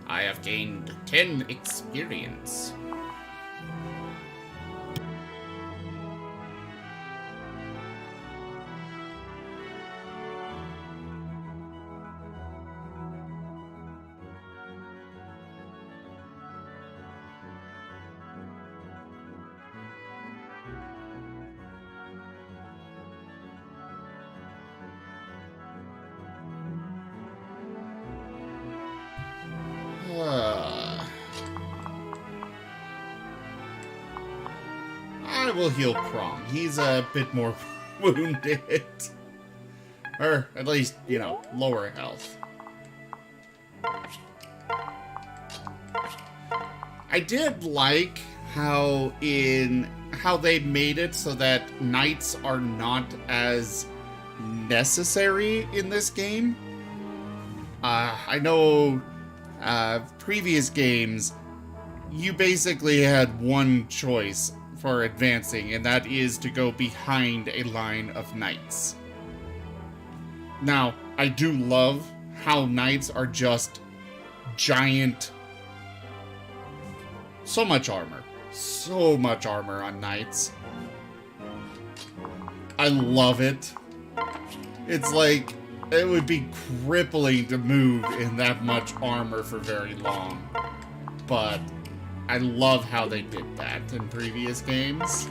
S1: I have gained 10 experience. I will heal Krong. He's a bit more wounded. Or at least, you know, lower health. I did like how they made it so that knights are not as necessary in this game. I know previous games, you basically had one choice for advancing, and that is to go behind a line of knights. Now, I do love how knights are just giant. So much armor. So much armor on knights. I love it. It's like, it would be crippling to move in that much armor for very long. But I love how they did that in previous games.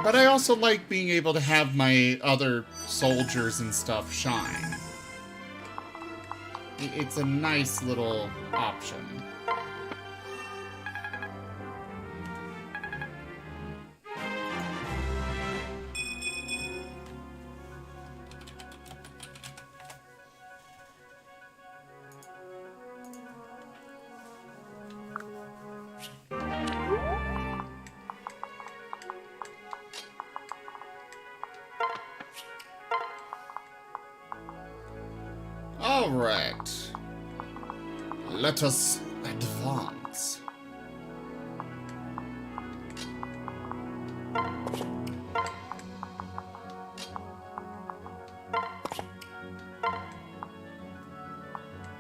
S1: But I also like being able to have my other soldiers and stuff shine. It's a nice little option. Alright. Let us advance.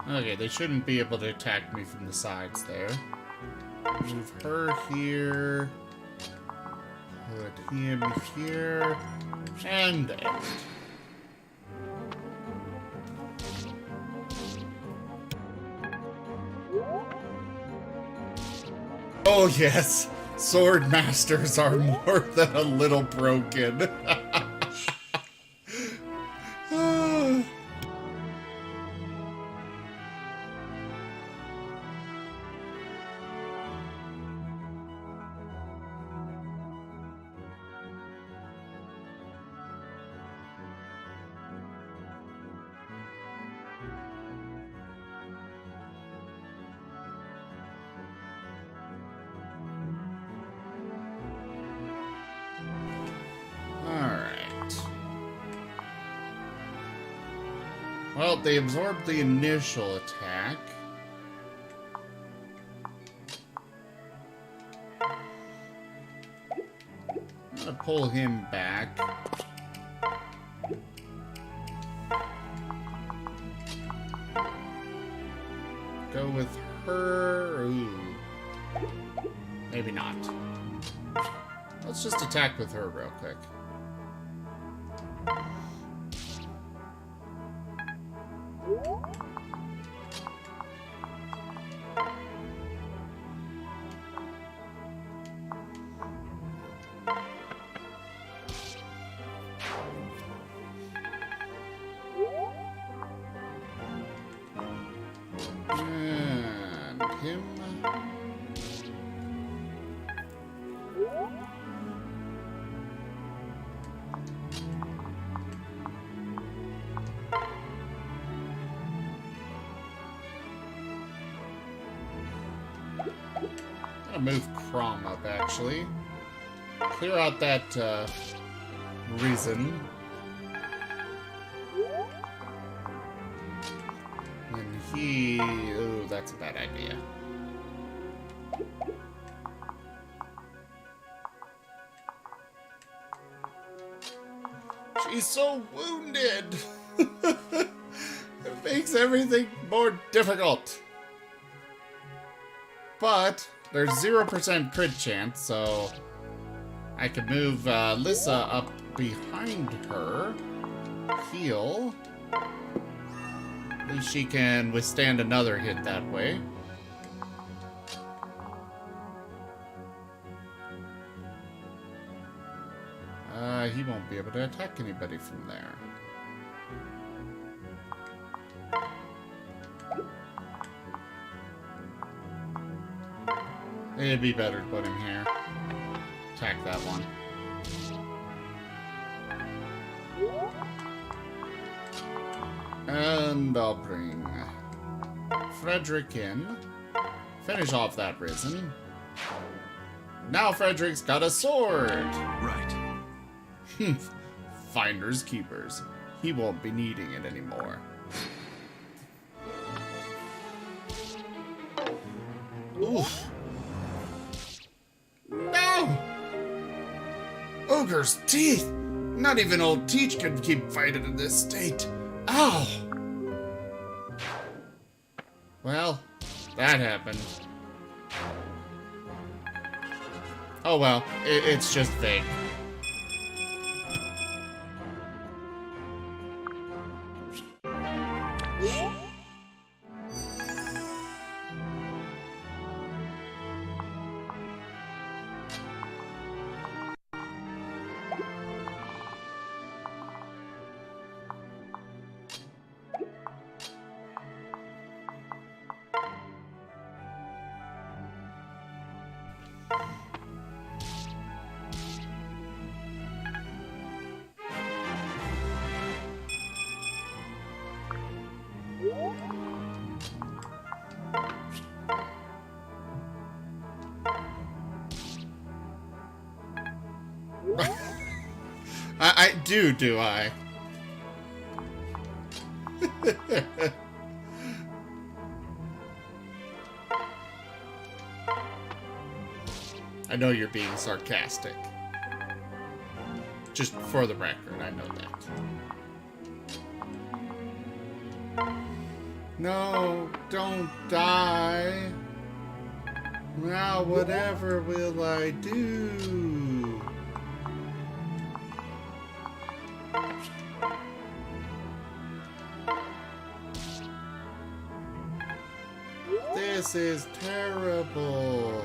S1: Okay, they shouldn't be able to attack me from the sides there. Move her here. Put him here. And end. Oh yes, sword masters are more than a little broken. Alright. Well, they absorbed the initial attack. I'm gonna pull him back. Go with her. Ooh. Maybe not. Let's just attack with her real quick. And him. I'm gonna move Crom up, actually. Clear out that, reason. And he... Ooh, that's a bad idea. She's so wounded! It makes everything more difficult. But there's 0% crit chance, so I could move Lissa up behind her. Heal. At least she can withstand another hit that way. He won't be able to attack anybody from there. It'd be better to put him here. Attack that one. And I'll bring Frederick in. Finish off that risen. Now Frederick's got a sword!
S3: Right.
S1: Finders keepers. He won't be needing it anymore. Oof. No! Ogre's teeth! Not even old Teach can keep fighting in this state. Ow! Well, that happened. Oh well, it's just fake. I do I? I know you're being sarcastic. Just for the record, I know that. No, don't die. Now whatever will I do? This is terrible.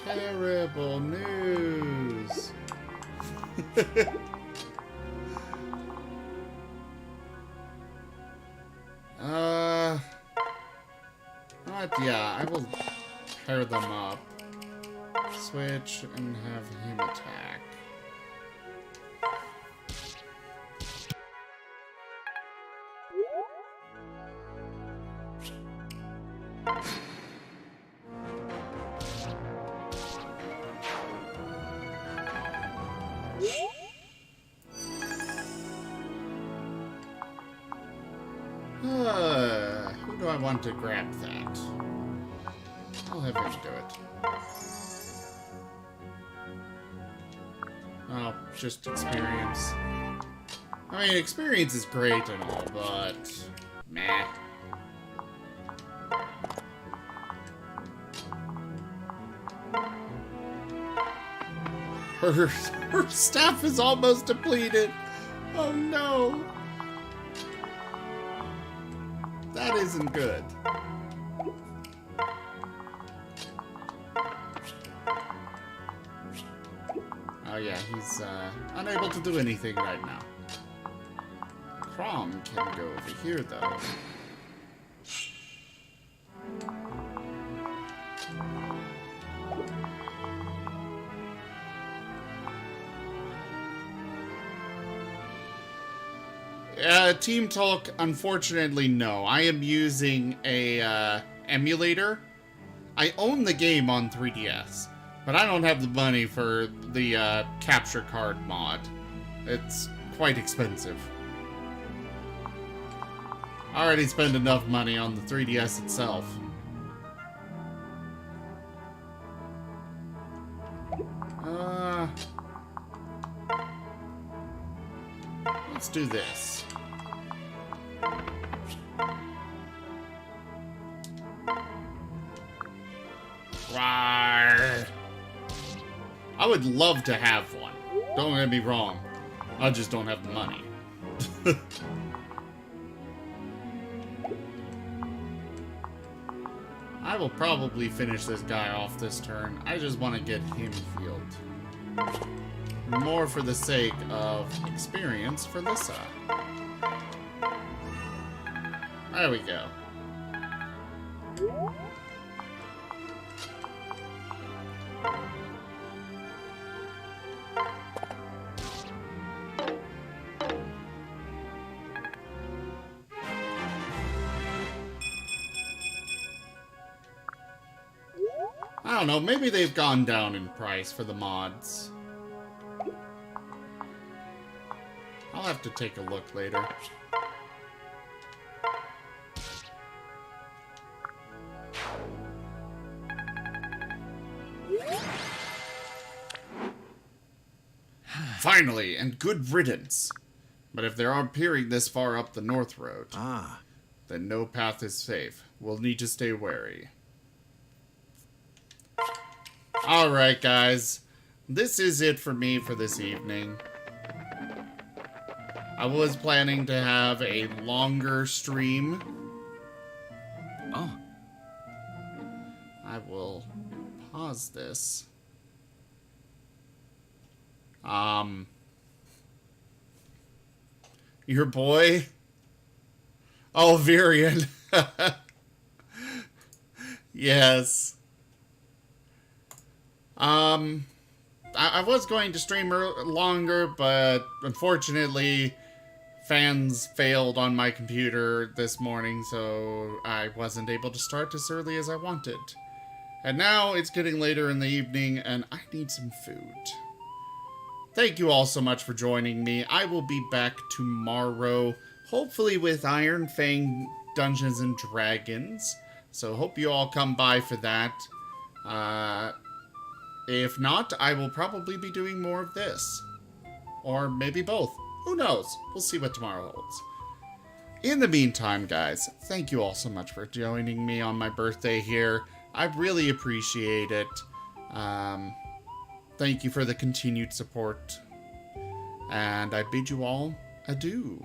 S1: Terrible news. What? Yeah, I will pair them up. Switch and have him attack. Who do I want to grab that? I'll have him do it. Oh, just experience. I mean, experience is great and all, but... meh. Her staff is almost depleted. Oh no. That isn't good. Oh yeah, he's unable to do anything right now. Crom can go over here though. Team Talk, unfortunately, no. I am using a emulator. I own the game on 3DS, but I don't have the money for the capture card mod. It's quite expensive. I already spent enough money on the 3DS itself. Let's do this. Rawr. I would love to have one. Don't get me wrong. I just don't have the money. I will probably finish this guy off this turn. I just want to get him healed. More for the sake of experience for Lissa. There we go. I don't know, maybe they've gone down in price for the mods. I'll have to take a look later. Finally, and good riddance. But if they are peering this far up the North Road, then no path is safe. We'll need to stay wary. Alright, guys. This is it for me for this evening. I was planning to have a longer stream.
S3: Oh.
S1: I will pause this. Your boy? Oh, Virion. Yes. I was going to stream longer, but unfortunately, fans failed on my computer this morning, so I wasn't able to start as early as I wanted. And now it's getting later in the evening, and I need some food. Thank you all so much for joining me. I will be back tomorrow, hopefully with Iron Fang Dungeons and Dragons. So hope you all come by for that. If not, I will probably be doing more of this. Or maybe both. Who knows? We'll see what tomorrow holds. In the meantime, guys, thank you all so much for joining me on my birthday here. I really appreciate it. Thank you for the continued support. And I bid you all adieu.